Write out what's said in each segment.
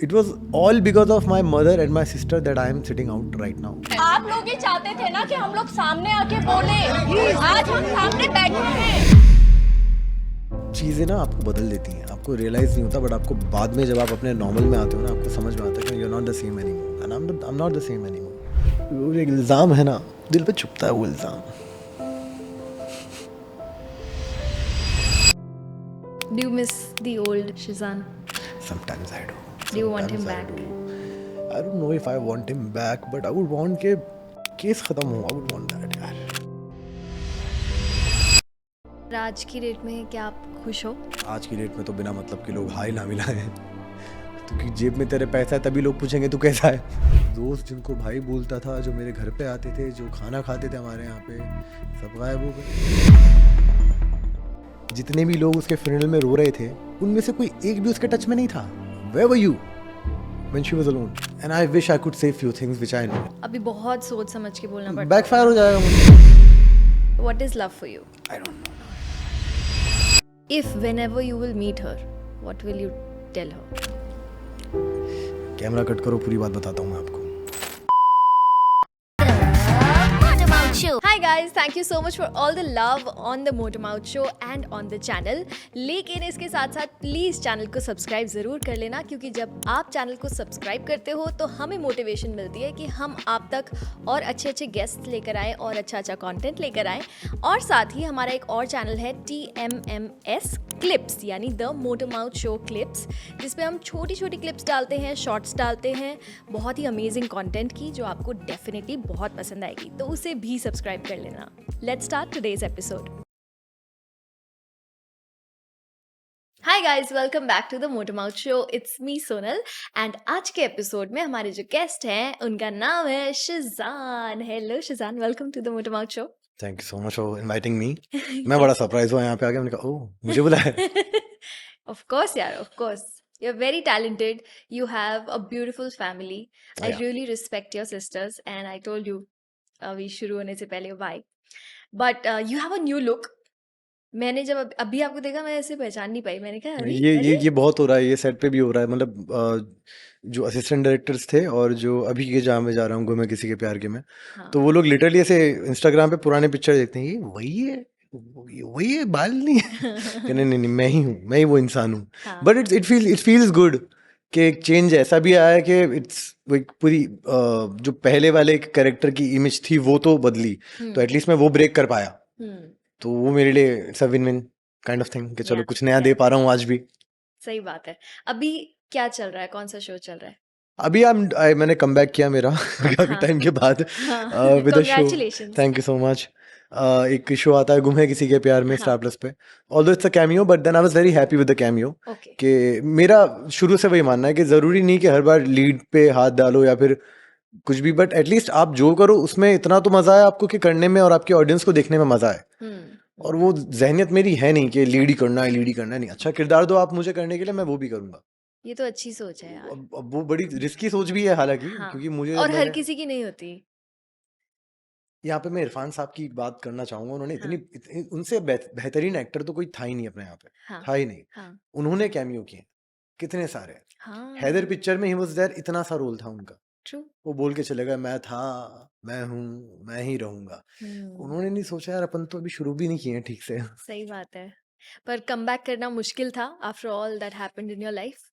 It was all because of my mother and my sister that I am sitting out right now. आप लोग ही चाहते थे ना कि हम लोग सामने आके बोले, आज हम सामने बैठे हैं। चीज़ें ना आपको बदल देती हैं, आपको रियलाइज़ नहीं होता, बट आपको बाद में जब आप अपने नॉर्मल में आते हो ना, आपको समझ में आता है कि you are not the same anymore, and I am not the same anymore. वो एक इल्ज़ाम है ना, दिल पे चुभता है वो इल्ज़ाम। Do you miss the old Sheezan? Sometimes I do. Do you want him Sometimes I back? do. I don't know if I want him back, but I would want के केस खत्म हो। I would want that यार। आज की date में क्या आप खुश हो? आज की डेट में तो बिना मतलब के लोग हाई ना मिलाएं, क्योंकि जेब में तेरे पैसा है तभी लोग पूछेंगे तू कैसा है। दोस्त जिनको भाई बोलता था, जो मेरे घर पे आते थे, जो खाना खाते थे हमारे यहाँ पे, सब गायब हो गए। जितने भी लोग उसके फ्यूनरल में रो रहे थे, उनमें से कोई एक भी उसके टच में नहीं था। Where were you when she was alone? And I wish I could say few things which I know. अभी बहुत सोच समझ के बोलना पड़ता Backfire हो जाएगा मुझे। है। What is love for you? I don't know. If whenever you will meet her, what will you tell her? Camera cut करो, पूरी बात बताता हूँ मैं आपको। Hi guys, thank you so much for all the love on the Motormouth show and on the channel. लेकिन इसके साथ साथ प्लीज़ चैनल को सब्सक्राइब ज़रूर कर लेना, क्योंकि जब आप चैनल को सब्सक्राइब करते हो तो हमें मोटिवेशन मिलती है कि हम आप तक और अच्छे अच्छे गेस्ट लेकर आए और अच्छा अच्छा कंटेंट लेकर आए। और साथ ही हमारा एक और चैनल है TMMS क्लिप्स, यानी द मोटरमाउथ शो क्लिप्स, जिसमें हम छोटी छोटी क्लिप्स डालते हैं, शॉर्ट्स डालते हैं, बहुत ही अमेजिंग कंटेंट की, जो आपको डेफिनेटली बहुत पसंद आएगी, तो उसे भी सब्सक्राइब कर लेना। Let's start today's episode. Hi guys, welcome back to the Motormouth show. It's me Sonal, and आज के एपिसोड में हमारे जो गेस्ट हैं उनका नाम है Sheezan. Hello Sheezan, welcome to the Motormouth show. Thank you so much for inviting me. मैं बड़ा सरप्राइज हुआ यहाँ पे आके, मैंने कहा ओह मुझे बुलाया। Of course, यार, of course. You're very talented. You have a beautiful family. I Yeah. really respect your sisters, and I told you अभी शुरू होने से पहले why. But you have a new look. मैंने जब अभी आपको देखा, मैं ऐसे पहचान नहीं पाई। मैंने कहा अरे ये बहुत हो रहा है, ये सेट पे भी हो रहा है। मतलब जो असिस्टेंट डायरेक्टर्स थे और जो अभी के जहाँ मैं जा रहा हूँ घूमे किसी के प्यार के में, हाँ। तो वो लोग लिटरली ऐसे इंस्टाग्राम पे पुराने पिक्चर देखते हैं, ये वही है बाल नहीं है। कि नहीं, मैं ही वो इंसान हूँ। हाँ। बट इट फील्स गुड कि एक चेंज ऐसा भी आया कि इट्स पूरी जो पहले वाले कैरेक्टर की इमेज थी वो तो बदली, तो एटलीस्ट मैं वो ब्रेक कर पाया। तो वो मेरे लिए it's a win win kind of thing कि चलो Yeah, कुछ नया yeah. दे पा रहा हूँ आज भी। सही बात है। अभी क्या चल रहा है? कौन सा शो चल रहा है? अभी मैंने कम बैक किया मेरा काफी टाइम के बाद with a show. Congratulations. Thank you so much. एक शो आता है गुम है किसी के प्यार में, स्टार प्लस पे। Although it's a cameo, but then I was very happy with the cameo. Okay. कि मेरा शुरू से वही मानना है कि जरूरी नहीं कि हर बार लीड पे हाथ डालो या फिर कुछ भी, बट एटलीस्ट आप जो करो उसमें इतना तो मजा है आपको कि करने में, और आपके ऑडियंस को देखने में मजा है। और वो जहनियत मेरी है नहीं कि लीड ही करना है नहीं। अच्छा किरदार दो आप मुझे करने के लिए, मैं वो भी करूंगा। ये तो अच्छी सोच है यार। अब वो बड़ी रिस्की सोच भी है हालांकि, हाँ। क्योंकि मुझे और हर मैंने किसी की नहीं होती। यहाँ पे मैं इरफान साहब की बात करना चाहूंगा। उन्होंने हाँ। उनसे बेहतरीन एक्टर तो कोई था ही नहीं अपने यहाँ पे। हाँ। था ही नहीं। हाँ। उन्होंने कैमियो किए कितने सारे। हाँ। हैदर पिक्चर में ही वाज देयर, इतना सा रोल था उनका। ट्रू। वो बोल के चले गए, मैं था, मैं हूँ, मैं ही रहूंगा। उन्होंने नहीं सोचा यार अपन तो अभी शुरू भी नहीं किए हैं ठीक से। सही बात है। पर कमबैक करना मुश्किल था after all that happened in your life.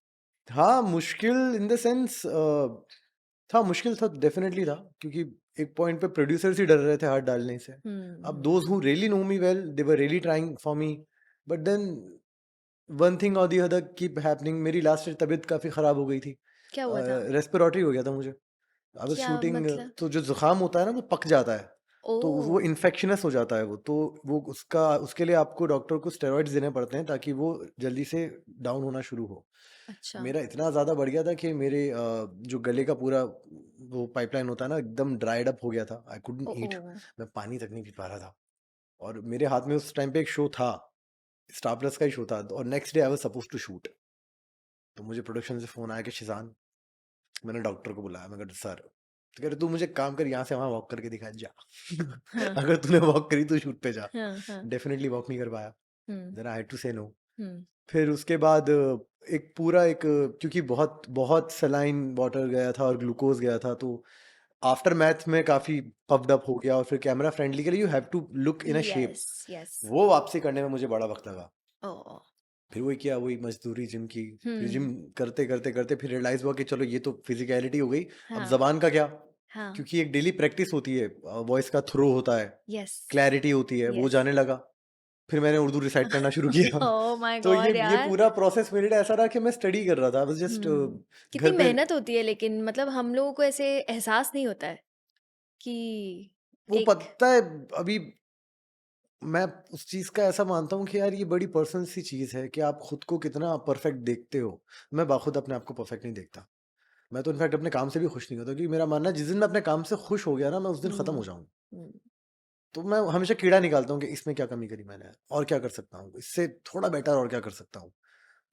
हाँ मुश्किल इन द सेंस था, मुश्किल था, डेफिनेटली था, क्योंकि एक पॉइंट पे प्रोड्यूसर्स ही डर रहे थे हाथ डालने से। अब those who really know me well, they were really trying for me, but then one thing और दी अदर कीप हैपनिंग। मेरी लास्ट तबीयत काफी खराब हो गई थी, क्या हुआ था? रेस्पिरेटरी हो गया था मुझे। आई वाज क्या शूटिंग, मतलब? तो जो जुकाम होता है ना वो पक जाता है, तो वो ओह। इन्फेक्शनस हो जाता है। तो वो उसके लिए आपको डॉक्टर को स्टेरॉइड्स देने पड़ते हैं ताकि वो जल्दी से डाउन होना शुरू हो। अच्छा। मेरा इतना ज़्यादा बढ़ गया था कि मेरे जो गले का पूरा वो पाइपलाइन होता है ना, एकदम ड्राइड अप हो गया था। आई कुडंट ईट, ओह। मैं पानी तक नहीं पी पा रहा था। और मेरे हाथ में उस टाइम पे एक शो था, स्टार प्लस का ही शो था, और next day I was suppose to shoot. तो मुझे प्रोडक्शन से फ़ोन आया कि शिजान, मैंने डॉक्टर को बुलाया। मैं कहा सर, तो कह रहे तू मुझे काम कर, यहाँ से वहाँ वॉक करके दिखा जा। हाँ। अगर तूने वॉक करी तो शूट पे जा। हाँ। हाँ। डेफिनेटली वॉक नहीं कर पाया। हम्म। देन आई हैड टू से नो। फिर उसके बाद एक पूरा एक क्योंकि बहुत बहुत सलाइन वाटर गया था और ग्लूकोज गया था, तो आफ्टर मैथ में काफी पफ्ड अप हो गया, और फिर कैमरा फ्रेंडली के लिए you have to look in a shape. Yes yes. वो वापसी करने में मुझे बड़ा वक्त लगा। ओह। फिर वही किया, वही मजदूरी जिम की। फिर जिम हम्म। करते करते करते फिर रियलाइज हुआ कि चलो ये तो फिजिकलिटी हो गई, अब हाँ जबान का क्या? हाँ। क्योंकि एक डेली प्रैक्टिस होती है, वॉइस का थ्रो होता है, यस क्लैरिटी होती है, वो यस। जाने लगा। फिर मैंने उर्दू रिसाइट करना शुरू किया। ओह माय तो ये गॉड ये यार। पूरा प्रोसेस मेरे लिए ऐसा रहा कि मैं स्टडी कर रहा था, बस जस्ट कितनी घर पे। मेहनत होती है, लेकिन मतलब हम लोगों को ऐसे एहसास नहीं होता है कि वो एक। पता है, अभी मैं उस चीज का ऐसा मानता हूँ कि यार ये बड़ी पर्सनल सी चीज है कि आप खुद को कितना परफेक्ट देखते हो। मैं बाखुद अपने आप को परफेक्ट नहीं देखता। मैं तो इनफैक्ट अपने काम से भी खुश नहीं होता, क्योंकि मेरा मानना है जिस दिन मैं अपने काम से खुश हो गया ना, मैं उस दिन खत्म हो हम्म। जाऊंगा। हम्म। तो मैं हमेशा कीड़ा निकालता हूँ कि इसमें क्या कमी करी मैंने, और क्या कर सकता हूँ इससे थोड़ा बेटर, और क्या कर सकता हूँ।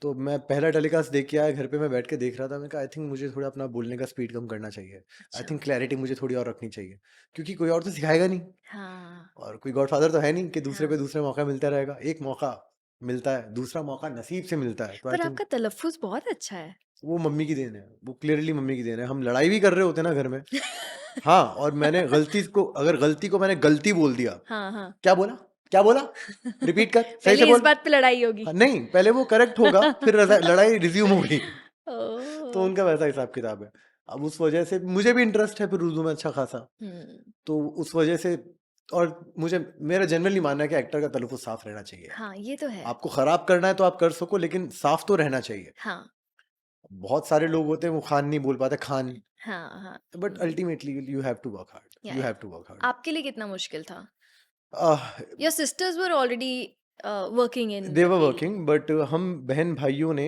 तो मैं पहला टेलीकास्ट देख के आया, घर पे मैं बैठ के देख रहा था, मैंने कहा आई थिंक मुझे थोड़ा अपना बोलने का स्पीड कम करना चाहिए। आई अच्छा। थिंक क्लैरिटी मुझे थोड़ी और रखनी चाहिए, क्योंकि कोई और तो सिखाएगा नहीं, हाँ और कोई गॉडफादर तो है नहीं कि दूसरे हाँ। पे दूसरे मौका मिलता रहेगा। एक मौका मिलता है, दूसरा मौका नसीब से मिलता है। तो आई पर थिंक आपका तलफ्फुज़ बहुत अच्छा है। वो मम्मी की देन है, वो क्लियरली मम्मी की देन है। हम लड़ाई भी कर रहे होते ना घर में, हाँ, और मैंने गलती को, अगर गलती को मैंने गलती बोल दिया, हाँ हाँ। क्या बोला, क्या बोला, रिपीट कर, सही से पहले इस बोल। बात पे लड़ाई होगी। हाँ, नहीं, पहले वो करेक्ट होगा, फिर लड़ाई रिज्यूम होगी। तो ओह। उनका वैसा हिसाब किताब है। अब उस वजह से मुझे भी इंटरेस्ट है फिर उर्दू में अच्छा खासा, हुँ। तो उस वजह से। और मुझे, मेरा जनरली मानना है कि एक्टर का तलफ़्फ़ुज़ साफ रहना चाहिए यार। हाँ, ये तो है। आपको खराब करना है तो आप कर सको, लेकिन साफ तो रहना चाहिए। हाँ, बहुत सारे लोग होते हैं वो खान नहीं बोल पाते, खान। हाँ, हाँ। But ultimately you have to work hard, you या हैव टू वर्क हार्ड। आपके लिए कितना मुश्किल था? Your sisters were already working in they the were field. Working, but हम बहन भाइयों ने,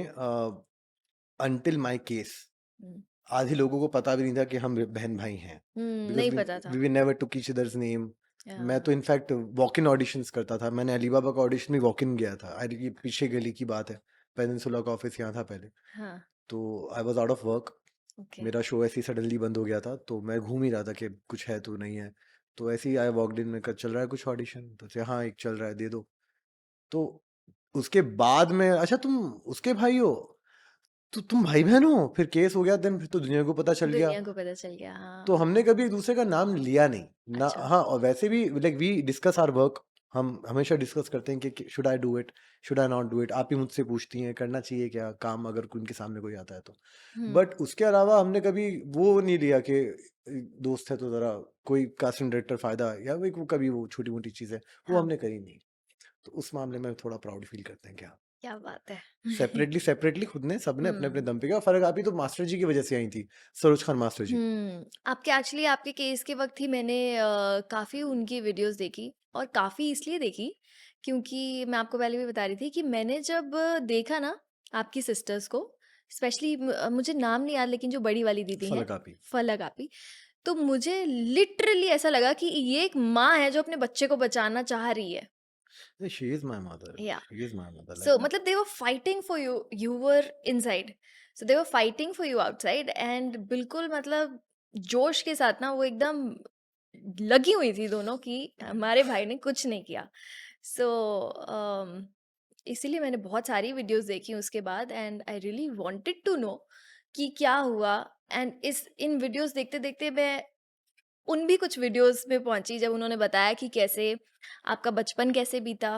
अंटिल माय केस, हुँ। आधे लोगों को पता भी नहीं था कि हम बहन भाई हैं, बिकॉज नहीं पता था। We never took each others name. या मैं तो इनफैक्ट वॉक इन ऑडिशंस करता था। मैंने अली बाबा का ऑडिशन में वॉक इन गया था। ये पीछे गली की बात है, पेनिनसुला का ऑफिस यहाँ था पहले। हाँ, तो I was out of work, okay. मेरा शो ऐसे ही सडनली बंद हो गया था, तो मैं घूम ही रहा था कि कुछ है तो नहीं है। तो ऐसे ही आई वॉकड इन में, चल रहा है कुछ ऑडिशन, तो हाँ एक चल रहा है, दे दो। तो उसके बाद में, अच्छा तुम उसके भाई हो, तो तुम भाई बहन हो, फिर केस हो गया, देन फिर तो दुनिया को पता चल गया। दुनिया को पता चल गया, तो हाँ। हमने कभी एक दूसरे का नाम लिया नहीं ना, अच्छा। हाँ। और वैसे भी like we discuss our work, हम हमेशा डिस्कस करते हैं कि should I do it, should I not do it. आप ही मुझसे पूछती हैं करना चाहिए क्या काम, अगर उनके सामने कोई आता है तो। हुँ। बट उसके अलावा हमने कभी वो नहीं लिया कि दोस्त है तो जरा कोई कास्टिंग डायरेक्टर फायदा, या वही कभी वो छोटी मोटी चीजें वो हाँ, हमने करी नहीं। तो उस मामले में थोड़ा प्राउड फील करते हैं क्या। क्या बात है। सेपरेटली सेपरेटली खुद ने, सबने अपने अपने हुँ। दम पे किया। फर्क आप ही तो मास्टर जी की वजह से आई थी, सरोज खान मास्टर जी। आपके एक्चुअली आपके केस के वक़्त ही मैंने काफ़ी उनकी वीडियोज़ देखी, और काफ़ी इसलिए देखी क्योंकि मैं आपको पहले भी बता रही थी कि मैंने जब देखा ना आपकी सिस्टर्स को, स्पेशली मुझे नाम नहीं याद, लेकिन जो बड़ी वाली दीदी हैं, फलक आप ही। फलक आपी, तो मुझे लिटरली ऐसा लगा कि ये एक माँ है जो अपने बच्चे को बचाना चाह रही है। शी इज माय मदर, या she is my mother, So, like. मतलब they were fighting for you. You were inside. So they were fighting for you outside. And बिल्कुल मतलब जोश के साथ ना वो एकदम लगी हुई थी दोनों कि हमारे भाई ने कुछ नहीं किया. So इसीलिए मैंने बहुत सारी वीडियोस देखी उसके बाद, and I really wanted to know कि क्या हुआ. एंड इस इन वीडियोस देखते देखते मैं उन भी कुछ वीडियोस में पहुंची जब उन्होंने बताया कि कैसे आपका बचपन कैसे बीता,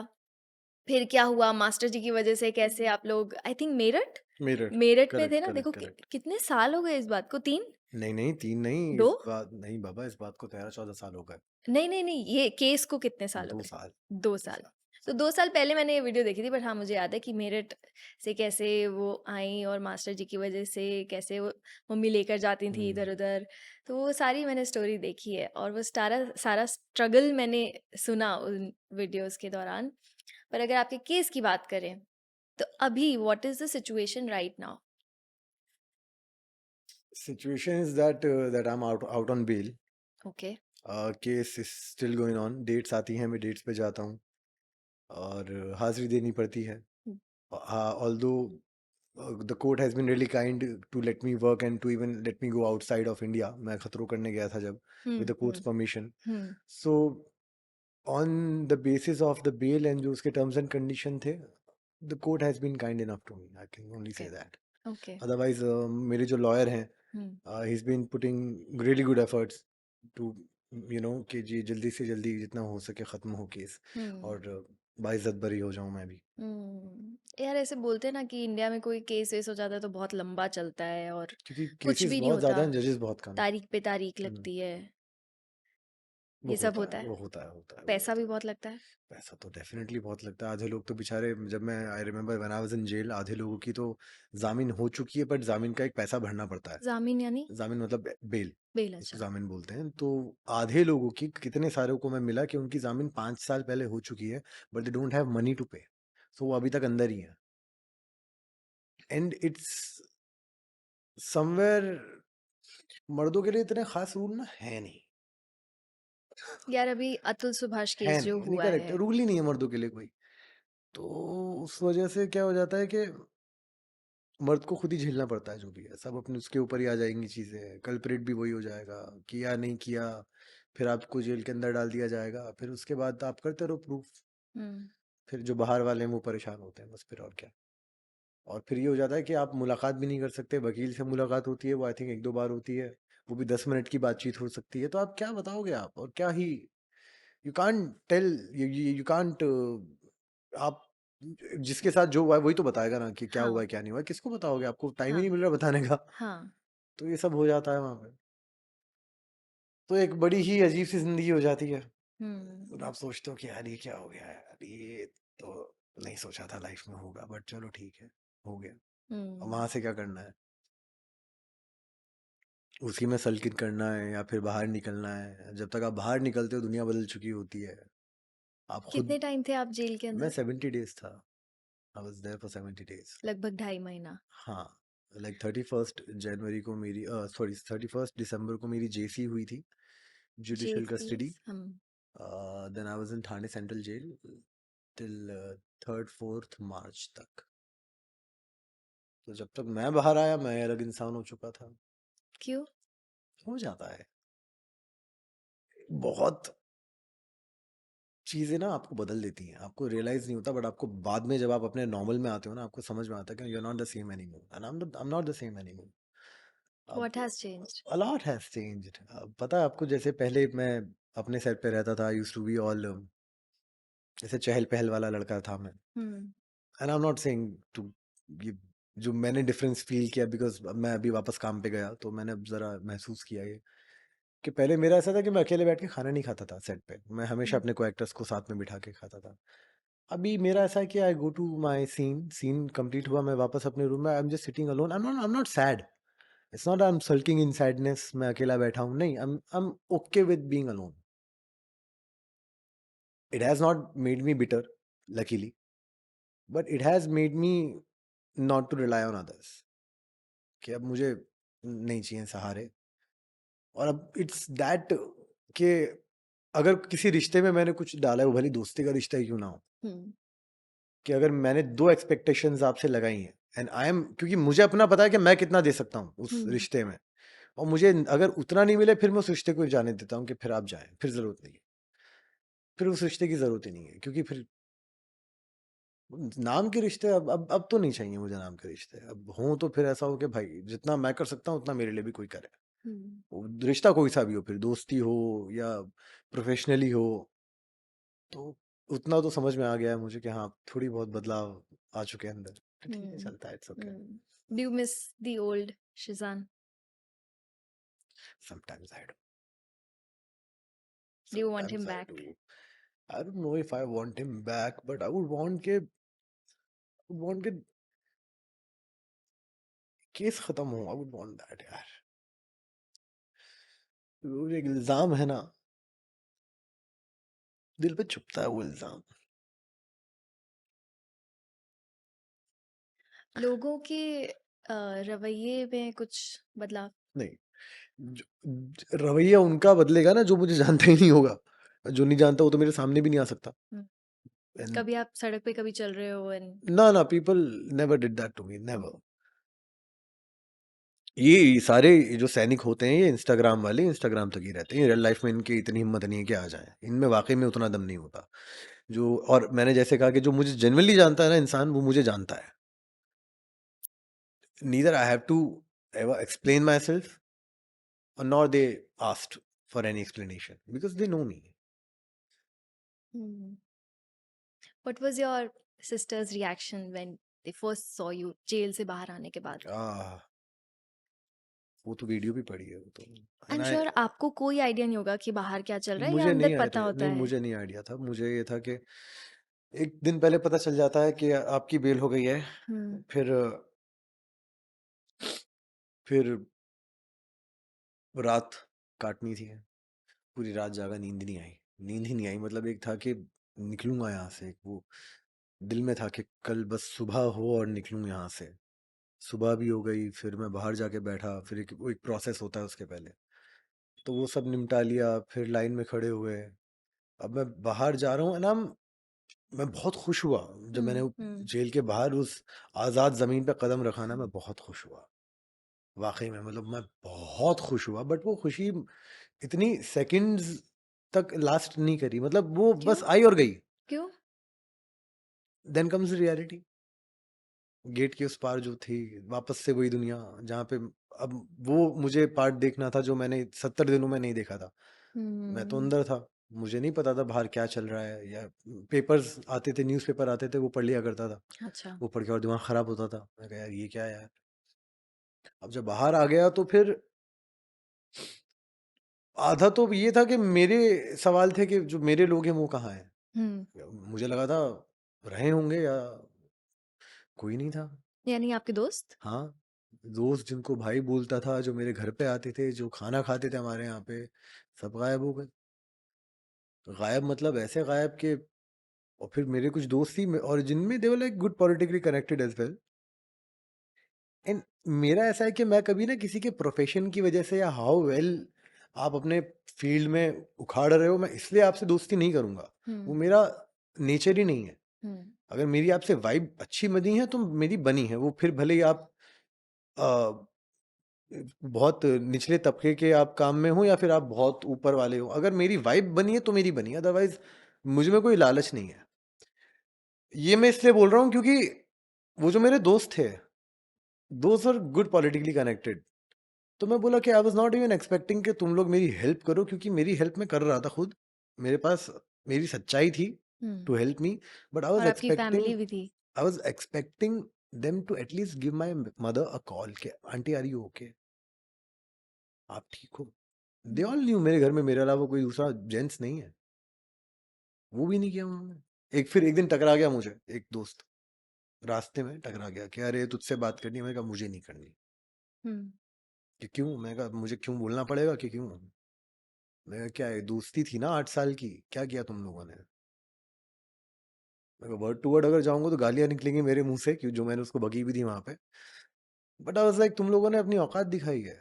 फिर क्या हुआ मास्टर जी की वजह से, कैसे आप लोग आई थिंक मेरठ मेरठ, मेरठ में थे करेक्ट ना. करेक्ट देखो करेक्ट। कितने साल हो गए इस बात को, 3 नहीं नहीं, 3 नहीं, 2 इस बात नहीं बाबा, इस बात को 13-14 साल हो गए। नहीं नहीं नहीं, ये केस को कितने साल हो 2 गए? साल, 2 2 साल. साल। तो 2 साल पहले मैंने ये वीडियो देखी थी, बट हाँ मुझे याद है कि मेरठ से कैसे वो आई और मास्टर जी की वजह से कैसे वो मम्मी लेकर जाती थी इधर उधर. तो वो सारी मैंने स्टोरी देखी है, और वो सारा सारा स्ट्रगल मैंने सुना उन वीडियोस के दौरान. पर अगर आपके केस की बात करें तो अभी what is the situation right now? Situation is that I am out on bail. Okay. Case is still going on, dates आती हैं, मैं डेट्स पे जाता हूँ और हाजिरी देनी पड़ती है। Although the court has been really kind to let me work and to even let me go outside of India. मैं खतरों करने गया था जब, with the court's permission. So on the basis of the bail and जो उसके terms and condition थे, the court has been kind enough to me. I can only say Okay. that. Okay. Otherwise, मेरे जो lawyer हैं, he's been putting really good efforts to, कि जी जल्दी से जल्दी जितना हो सके खत्म हो केस और बाइज्जत बरी हो जाऊं मैं भी. यार ऐसे बोलते हैं ना कि इंडिया में कोई केस वेस हो जाता है तो बहुत लंबा चलता है और क्योंकि कुछ केसेस भी नहीं बहुत ज्यादा होता, हैं, जजेस बहुत कम. तारीख पे तारीख हम्म, लगती है, वो ये सब होता है। वो होता है, होता है, वो पैसा होता भी है. बहुत लगता है। पैसा तो डेफिनेटली बहुत लगता है. आधे लोग तो बेचारे, जब मैं I remember when I was in jail, आधे लोगों की तो जामीन हो चुकी है, बट जामीन का एक पैसा भरना पड़ता है. जामीन यानी जामीन मतलब बेल, बेल? इसको अच्छा। जामीन बोलते हैं. तो आधे लोगों की, कितने सारे को मैं मिला कि उनकी जामीन 5 साल पहले हो चुकी है, but they don't have money to pay, so वो अभी तक अंदर ही है. एंड इट्स समवेयर, मर्दों के लिए इतने खास रूल ना है नहीं. यार अभी अतुल सुभाष है केस जो नहीं, हुआ करेक्ट, है, रूल ही नहीं है मर्दों के लिए कोई. तो उस वजह से क्या हो जाता है कि मर्द को खुद ही झेलना पड़ता है जो भी है. सब अपने उसके ऊपर ही आ जाएंगी चीजें. कल्प्रिट भी वही हो जाएगा, किया नहीं किया, फिर आपको जेल के अंदर डाल दिया जाएगा, फिर उसके बाद आप करते रहो प्रूफ. हम्म, फिर जो बाहर वाले हैं वो परेशान होते हैं बस, फिर और क्या. और फिर ये हो जाता है कि आप मुलाकात भी नहीं कर सकते. वकील से मुलाकात होती है, वो आई थिंक 1-2 बार होती है, वो भी 10 मिनट की बातचीत हो सकती है. तो आप क्या बताओगे आप, और क्या ही, you can't tell, you can't, आप जिसके साथ जो हुआ है वही तो बताएगा ना कि क्या हाँ हुआ है क्या नहीं हुआ है. किसको बताओगे, आपको टाइम ही हाँ नहीं मिल रहा बताने का. हाँ। तो ये सब हो जाता है वहां पे. तो एक बड़ी ही अजीब सी जिंदगी हो जाती है. और हम्म आप सोचते हो कि यार ये क्या हो गया है यार, ये तो नहीं सोचा था लाइफ में होगा, बट चलो ठीक है, हो गया. अब हम्म। वहां से क्या करना है, उसी में सल्किन करना है या फिर बाहर निकलना है. जब तक आप बाहर निकलते हो दुनिया बदल चुकी होती है. आप खुद, कितने टाइम थे आप जेल के मैं अंदर? 70 days था. I was there for 70 days. लगभग 2.5 महीना। हाँ, लाइक 31 जनवरी को मेरी, सॉरी 31 दिसंबर को मेरी जेसी हुई थी, जुडिशियल कस्टडी. जेसीस हम। Then I was in Thane central jail till 3rd-4th March तक. तो जब तक मैं बाहर आया मैं अलग इंसान हो चुका था. क्यों? हो जाता है, बहुत चीजें ना आपको बदल देती हैं, आपको रियलाइज नहीं होता, बट आपको बाद में जब आप अपने नॉर्मल में आते हो ना, आपको समझ में आता है कि you are not the same anymore, and I am not the same anymore. What अब has changed? a lot has changed. पता है आपको, जैसे पहले मैं अपने सेट पे रहता था, यूज्ड टू बी ऑल, जैसे चहल पहल वाला लड़का था मैं. Hmm and I am not saying to, ये जो मैंने डिफरेंस फील किया, बिकॉज मैं अभी वापस काम पे गया तो मैंने अब जरा महसूस किया ये, कि पहले मेरा ऐसा था कि मैं अकेले बैठ के खाना नहीं खाता था सेट पे. मैं हमेशा अपने को एक्टर्स को साथ में बिठा के खाता था. अभी मेरा ऐसा है कि I go to my scene complete हुआ, मैं वापस अपने रूम में, I am just sitting alone. I am not sad. It's not I am sulking in sadness, मैं अकेला बैठा हूँ, नहीं. I am okay with being alone. It has not made me bitter, luckily, but it has made me not to rely on others, कि अब मुझे नहीं चाहिए सहारे. और अब इट्स दैट, कि अगर किसी रिश्ते में मैंने कुछ डाला है, वो भली दोस्ती का रिश्ता ही क्यों ना हो, हम्म कि अगर मैंने 2 एक्सपेक्टेशंस आपसे लगाई हैं, एंड आई एम, क्योंकि मुझे अपना पता है कि मैं कितना दे सकता हूँ उस हम्म रिश्ते में, और मुझे अगर उतना नहीं मिले, फिर मैं उस रिश्ते को जाने देता हूँ कि फिर आप जाएं, फिर जरूरत नहीं है, फिर उस रिश्ते की जरूरत ही नहीं है. क्योंकि फिर नाम के रिश्ते, अब तो नहीं चाहिए मुझे नाम के रिश्ते. अब हों तो फिर ऐसा हो कि भाई जितना मैं कर सकता हूँ उतना मेरे लिए भी कोई करे. हम्म वो रिश्ता कोई सा भी हो, फिर दोस्ती हो या प्रोफेशनली हो, तो उतना तो समझ में आ गया है मुझे कि हाँ, थोड़ी बहुत बदलाव आ चुके हैं अंदर. तो ठीक है, चलता है, it's okay. Do you miss the old Shizan? Sometimes I do. Do you want Sometimes him I back? do. I don't know if I want him back, but I would want के केस खत्म हो. I would want that, यार. वो एक इल्जाम है ना, दिल पे चुभता है वो इल्जाम. लोगों के रवैये में कुछ बदलाव? नहीं, रवैया उनका बदलेगा ना जो मुझे जानता ही नहीं होगा. जो नहीं जानता वो तो मेरे सामने भी नहीं आ सकता. हम्म, And कभी आप सड़क पे कभी चल रहे हो एंड ना, people never did that to me, never. ये सारे जो सैनिक होते हैं, ये इंस्टाग्राम वाले इंस्टाग्राम तक ही रहते हैं. रियल लाइफ में इनकी इतनी हिम्मत नहीं है कि आ जाए, इनमें वाकई में उतना दम नहीं होता. जो, और मैंने जैसे कहा कि जो मुझे जेन्युइनली जानता है ना इंसान, वो मुझे जानता है. Neither I have to ever explain myself, और nor they asked for any explanation, because they know me. What was your sister's reaction when they first saw you jail से बाहर आने के बाद? वो तो वीडियो भी पड़ी है वो तो. आई एंड एम आई, श्योर आपको कोई आइडिया नहीं होगा कि बाहर क्या चल रहा है, या मुझे अंदर नहीं पता आइडिया, होता नहीं है? मुझे नहीं आइडिया था. मुझे ये था कि एक दिन पहले पता चल जाता है कि आपकी बेल हो गई है. हम्म. फिर फिर रात काटनी थी. पूरी रात जागा, नींद नहीं आई. नींद ही नहीं आई, मतलब एक था कि निकलूंगा यहाँ से, एक वो दिल में था कि कल बस सुबह हो और निकलूं यहाँ से. सुबह भी हो गई, फिर मैं बाहर जाके बैठा, फिर वो एक प्रोसेस होता है उसके पहले, तो वो सब निपटा लिया. फिर लाइन में खड़े हुए. अब मैं बाहर जा रहा हूँ ना. मैं बहुत खुश हुआ जब मैंने हम्म. जेल के बाहर उस आज़ाद ज़मीन पे कदम रखा ना. मैं बहुत खुश हुआ वाकई में, मतलब मैं बहुत खुश हुआ. बट वो खुशी इतनी सेकंड्स तक लास्ट नहीं करी, मतलब वो क्यों? बस आई और गई. क्यों? Then comes reality. गेट के उस पार जो थी, वापस से वही दुनिया जहाँ पे अब वो मुझे पार्ट देखना था जो मैंने 70 दिनों में नहीं देखा था. मैं तो अंदर था, मुझे नहीं पता था बाहर क्या चल रहा है. या पेपर्स आते थे, न्यूज़पेपर आते थे, वो पढ़ लिया करता था. अच्छा. वो पढ़ के और दिमाग खराब होता था. मैं कहा यार ये क्या है यार. अब जब बाहर आ गया तो फिर आधा तो ये था कि मेरे सवाल थे कि जो मेरे लोग हैं वो कहाँ हैं. मुझे लगा था रहे होंगे या कोई नहीं था. यानी आपके दोस्त? हाँ, दोस्त जिनको भाई बोलता था, जो मेरे घर पे आते थे, जो खाना खाते थे हमारे यहाँ पे, सब गायब हो गए. गायब मतलब ऐसे गायब कि, और फिर मेरे कुछ दोस्त ही और जिनमें they were like good politically connected as well. And मेरा ऐसा है कि मैं कभी ना किसी के प्रोफेशन की वजह से या हाउ वेल आप अपने फील्ड में उखाड़ रहे हो, मैं इसलिए आपसे दोस्ती नहीं करूंगा. वो मेरा नेचर ही नहीं है. अगर मेरी आपसे वाइब अच्छी बनी है तो मेरी बनी है. वो फिर भले ही आप बहुत निचले तबके के आप काम में हो या फिर आप बहुत ऊपर वाले हो, अगर मेरी वाइब बनी है तो मेरी बनी है. अदरवाइज मुझ में कोई लालच नहीं है. ये मैं इसलिए बोल रहा हूँ क्योंकि वो जो मेरे दोस्त थे, दोस्त आर गुड पॉलिटिकली कनेक्टेड. तो मैं बोला कि आई वाज नॉट इवन एक्सपेक्टिंग कि तुम लोग मेरी हेल्प करो, क्योंकि मेरी हेल्प मैं कर रहा था खुद. मेरे पास मेरी सच्चाई थी टू हेल्प मी. बट और आपकी फैमिली भी थी. I was expecting them to at least give my mother a call के आंटी आर यू ओके, आप ठीक हो. दे ऑल न्यू मेरे घर में मेरे अलावा कोई दूसरा जेंट्स नहीं है. वो भी नहीं किया उन्होंने. फिर एक दिन टकरा गया मुझे एक दोस्त, रास्ते में टकरा गया कि अरे तुझसे बात करनी है. मैंने कहा मुझे नहीं करनी. कि क्यों. मैंने कहा मुझे क्यों बोलना पड़ेगा कि क्यों. मैं कहा क्या है, दोस्ती थी ना 8 साल की, क्या किया तुम लोगों ने. मैं कहा वर्ड टू वर्ड अगर जाऊंगा तो गालियां निकलेंगी मेरे मुंह से, क्यों, जो मैंने उसको बकी भी थी वहां पे. बट आई वाज लाइक तुम लोगों ने अपनी औकात दिखाई है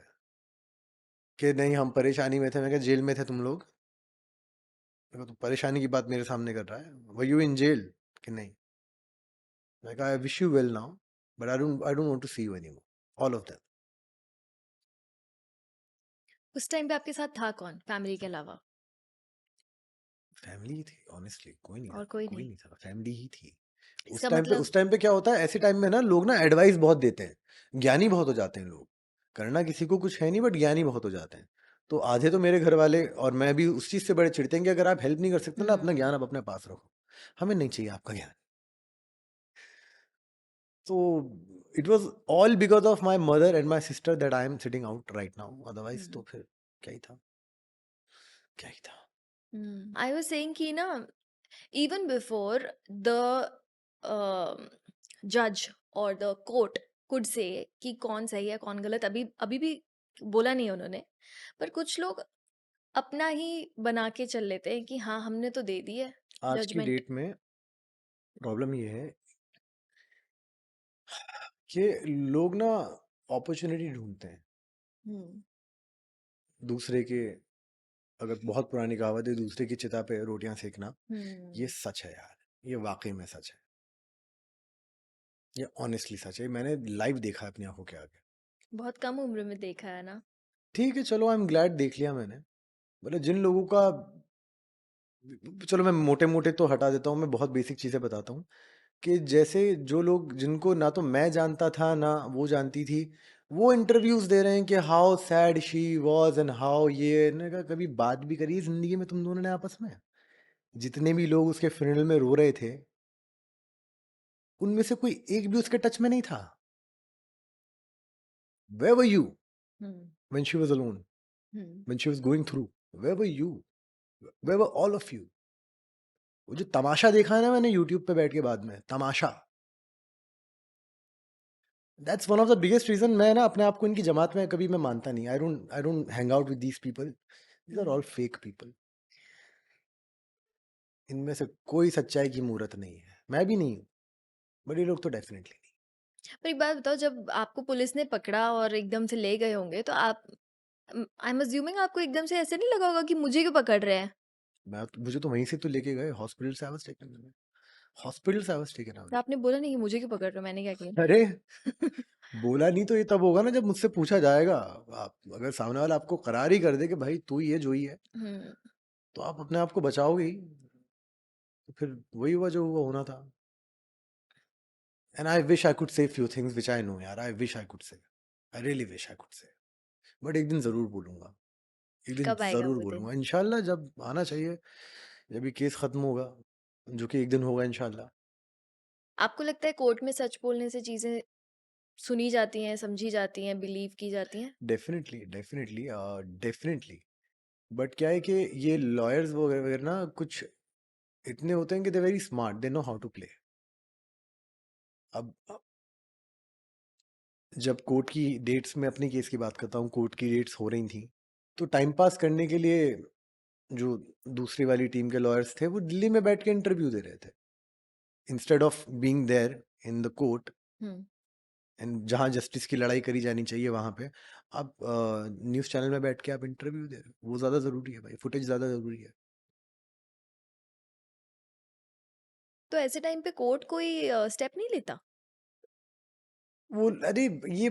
कि नहीं हम परेशानी में थे. मैं कहा जेल में थे तुम लोग. मैं कहा, तो परेशानी की बात मेरे सामने कर रहा है. वर यू इन जेल कि नहीं. मैं कहा I wish you well now, but I don't want to see you anymore, all of them. उस टाइम पे आपके साथ था कौन फैमिली के अलावा? फैमिली ही थी ऑनेस्टली, कोई नहीं और था. कोई कोई नहीं? नहीं था, फैमिली ही थी. इसका मतलब? उस टाइम पे क्या होता है, ऐसे टाइम में ना लोग ना एडवाइस बहुत देते हैं. ज्ञानी बहुत हो जाते हैं लोग. करना किसी को कुछ है नहीं, बट ज्ञानी बहुत हो जाते हैं. तो आधे तो मेरे घर वाले और मैं भी उस चीज से बड़े चिढ़ते हैं कि अगर आप हेल्प नहीं कर सकते ना, अपना ज्ञान आप अपने पास रखो. हमें नहीं चाहिए आपका ज्ञान. तो it was all because of my mother and my sister that I am sitting out right now. Otherwise तो फिर क्या ही था, क्या ही था. आई वाज सेइंग कि ना, even before the judge or the court could say कि कौन सही है कौन गलत, अभी अभी भी बोला नहीं है उन्होंने, पर कुछ लोग अपना ही बना के चल लेते हैं कि हाँ हमने तो दे दी है आज की जजमेंट. डेट में प्रॉब्लम ये है कि लोग ना अपॉर्चुनिटी ढूंढते हैं. दूसरे के, अगर बहुत पुरानी कहावत है, दूसरे की चिता पे रोटियां सेकना, ये सच है यार. ये वाकई में सच है. ये ऑनेस्टली सच है. मैंने लाइव देखा है अपनी आंखों के आगे. बहुत कम उम्र में देखा है ना. ठीक है चलो, आई एम ग्लैड देख लिया मैंने. मतलब जिन लोगों का चलो मैं मोटे-मोटे तो हटा देता हूँ, मैं बहुत बेसिक चीज़ें बताता हूँ कि जैसे जो लोग जिनको ना तो मैं जानता था, ना वो जानती थी, वो इंटरव्यूज़ दे रहे हैं कि how sad she was and how ये। मैंने कहा कभी बात भी करी है ज़िंदगी में तुम दोनों ने आपस में? जितने भी लोग उसके फ्यूनरल में रो रहे थे, उनमें से कोई एक भी उसके टच में नहीं था। Where were you hmm, when she was alone? Hmm. When she was going through? Where were you? Where were all of you? वो जो तमाशा देखा है ना मैंने यूट्यूब पे बैठ के बाद में, तमाशा, that's one of the biggest reason मैं ना अपने आप को इनकी जमात में कभी मैं मानता नहीं। I don't hang out with these people. These are hmm. All fake people. इनमें से कोई सच्चाई की मूरत नहीं है। मैं भी नहीं हूँ, बट ये लोग तो डेफ़िनेटली नहीं। पर एक बात बताओ, जब आपको पुलिस ने पकड़ा और एकदम से ले गए होंगे तो आप, आई एम अज्यूमिंग आपको एकदम से ऐसे नहीं लगा होगा कि मुझे क्यों पकड़ रहे हैं? मुझे तो वहीं से तो लेके गए, हॉस्पिटल से आई वाज़ टेकन। हॉस्पिटल से आई वाज़ टेकन तो आउट। आपने बोला नहीं कि मुझे क्यों पकड़ रहे हो, मैंने क्या अरे! किया? बोला नहीं तो ये तब होगा ना जब मुझसे पूछा जाएगा। आप अगर सामने वाला आपको करार ही कर दे कि भाई तू ही है, जो ही है, हम्म। तो आप अपने आप को बचाओगे ही। तो फिर वही हुआ जो हुआ होना था। And I wish I could say few things which I know यार, I wish I could say. I really wish I could say. But एक दिन ज़रूर बोलूँगा। एक दिन कब आएगा ज़रूर वो दिन? बोलूँगा। इंशाल्लाह जब आना चाहिए, जब ये केस खत्म होगा, जो कि एक दिन होगा इंशाल्लाह। आपको लगता है कोर्ट में सच बोलने से चीजें सुनी जाती हैं, समझी जाती हैं, बिलीव की जाती हैं? Definitely, definitely definitely. बट क्या है कि ये लॉयर्स वगैरह वगैरह ना कुछ इतने होते हैं कि they very smart, they know how to play. अब जब कोर्ट की डेट्स में अपने केस की बात करता हूँ, कोर्ट की डेट्स हो रही थी, तो टाइम पास करने के लिए जो दूसरी वाली टीम के लॉयर्स थे, वो दिल्ली में बैठ के इंटरव्यू दे रहे थे। Instead of being there in the court hmm. And जहाँ जस्टिस की लड़ाई करी जानी चाहिए वहाँ पे, आप न्यूज़ चैनल में बैठ के आप इंटरव्यू दे रहे हो। वो ज़्यादा ज़रूरी है भाई, फुटेज ज़्यादा ज़रूरी है। तो ऐसे टाइम पे कोर्ट कोई स्टेप नहीं लेता? वो अरे ये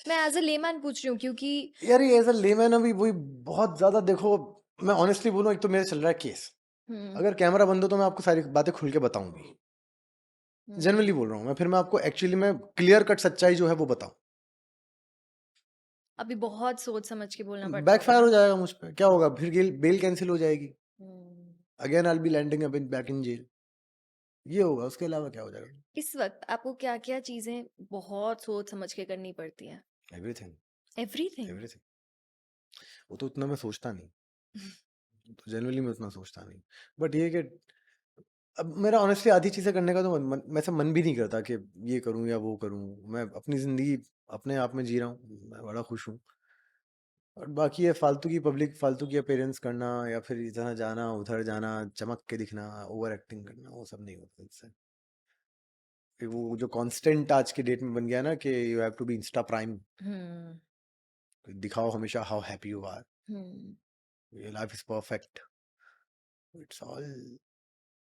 मैं एज अ लेमैन पूछ रही हूँ क्योंकि यार ये एज अ लेमैन अभी वही बहुत ज़्यादा देखो, मैं ऑनेस्टली बोलूँ, एक तो मेरा चल रहा है केस। हम्म, अगर कैमरा बंद हो तो मैं आपको सारी बातें खुल के बताऊंगी। हम्म। जनरली बोल रहा हूँ मैं, फिर मैं आपको एक्चुअली में क्लियर कट सच्चाई जो है वो बताऊं। अभी बहुत सोच समझ के बोलना पड़ता होगा बैकफायर हो ना? जाएगा मुझ पे, क्या होगा फिर? बेल कैंसिल हो जाएगी। Hmm. Again I be landing up in back in jail. ये होगा, उसके अलावा क्या हो जाएगा? इस वक्त आपको क्या क्या चीजें बहुत सोच समझ के करनी पड़ती हैं? एवरीथिंग। एवरीथिंग? एवरीथिंग। वो तो उतना मैं सोचता नहीं, तो जनरली मैं उतना सोचता नहीं। बट ये कि अब मेरा ऑनेस्टली आधी चीज़ें करने का तो मैं से मन भी नहीं करता कि ये करूं या वो करूं। मैं अपनी ज़िंदगी अपने आप में जी रहा हूँ, मैं बड़ा खुश हूँ। और बाकी ये फालतू की पब्लिक, फालतू की अपीयरेंस करना या फिर इधर जाना उधर जाना, चमक के दिखना, ओवर एक्टिंग करना, वो सब नहीं होता इससे। फिर वो जो कांस्टेंट आज के डेट में बन गया ना कि you have to be insta prime, hmm, दिखाओ हमेशा how happy you are, hmm. Your life is perfect, it's all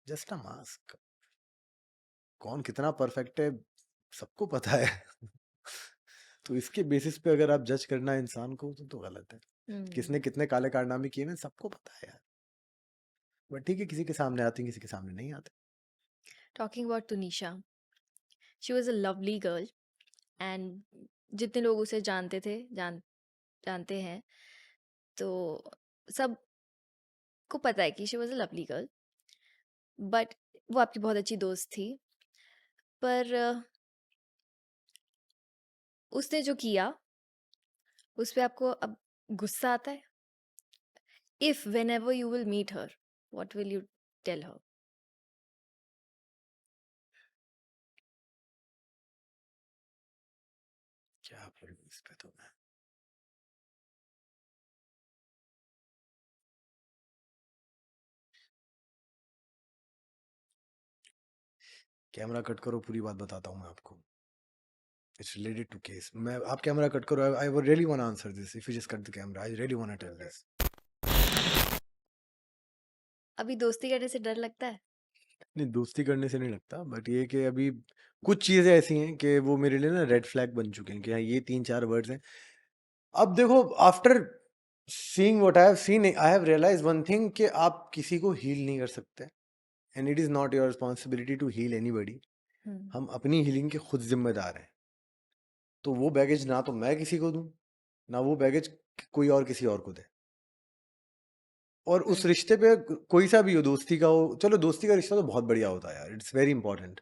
just a mask. कौन कितना परफेक्ट है सबको पता है। तो इसके बेसिस पे अगर आप जज करना इंसान को तो गलत है। किसने कितने काले कारनामे किए हैं सबको पता है यार। बट ठीक है, किसी के सामने आते हैं, किसी के सामने नहीं आते। Talking about Tunisha, she was a lovely girl and जितने लोग उसे जानते हैं, तो सबको पता है कि she was a lovely girl. But वो आपकी बहुत अच्छी दोस्त थी। पर उसने जो किया उस पे आपको अब गुस्सा आता है? If whenever you will meet her, what will you tell her? क्या बोलूं इस पे तो मैं। कैमरा कट करो, पूरी बात बताता हूँ मैं आपको। It's related to case. मैं आप कैमरा कट करो, I would really want answer this. If you just cut the camera, I really want to tell this. अभी दोस्ती करने से डर लगता है? नहीं, दोस्ती करने से नहीं लगता, बट ये कि अभी कुछ चीजें ऐसी हैं कि वो मेरे लिए ना रेड फ्लैग बन चुके हैं कि हाँ ये 3-4 वर्ड्स हैं। अब देखो, after seeing what I have seen, I have realized one thing कि आप किसी को heal नहीं कर सकते, and it is not your responsibility to heal anybody. हम अपनी healing के खुद जिम्मेदार हैं. तो वो बैगेज ना तो मैं किसी को दूं, ना वो बैगेज कोई और किसी और को दे. और उस रिश्ते पे कोई सा भी हो, दोस्ती का हो, चलो दोस्ती का रिश्ता तो बहुत बढ़िया होता है यार, इट्स वेरी इंपॉर्टेंट.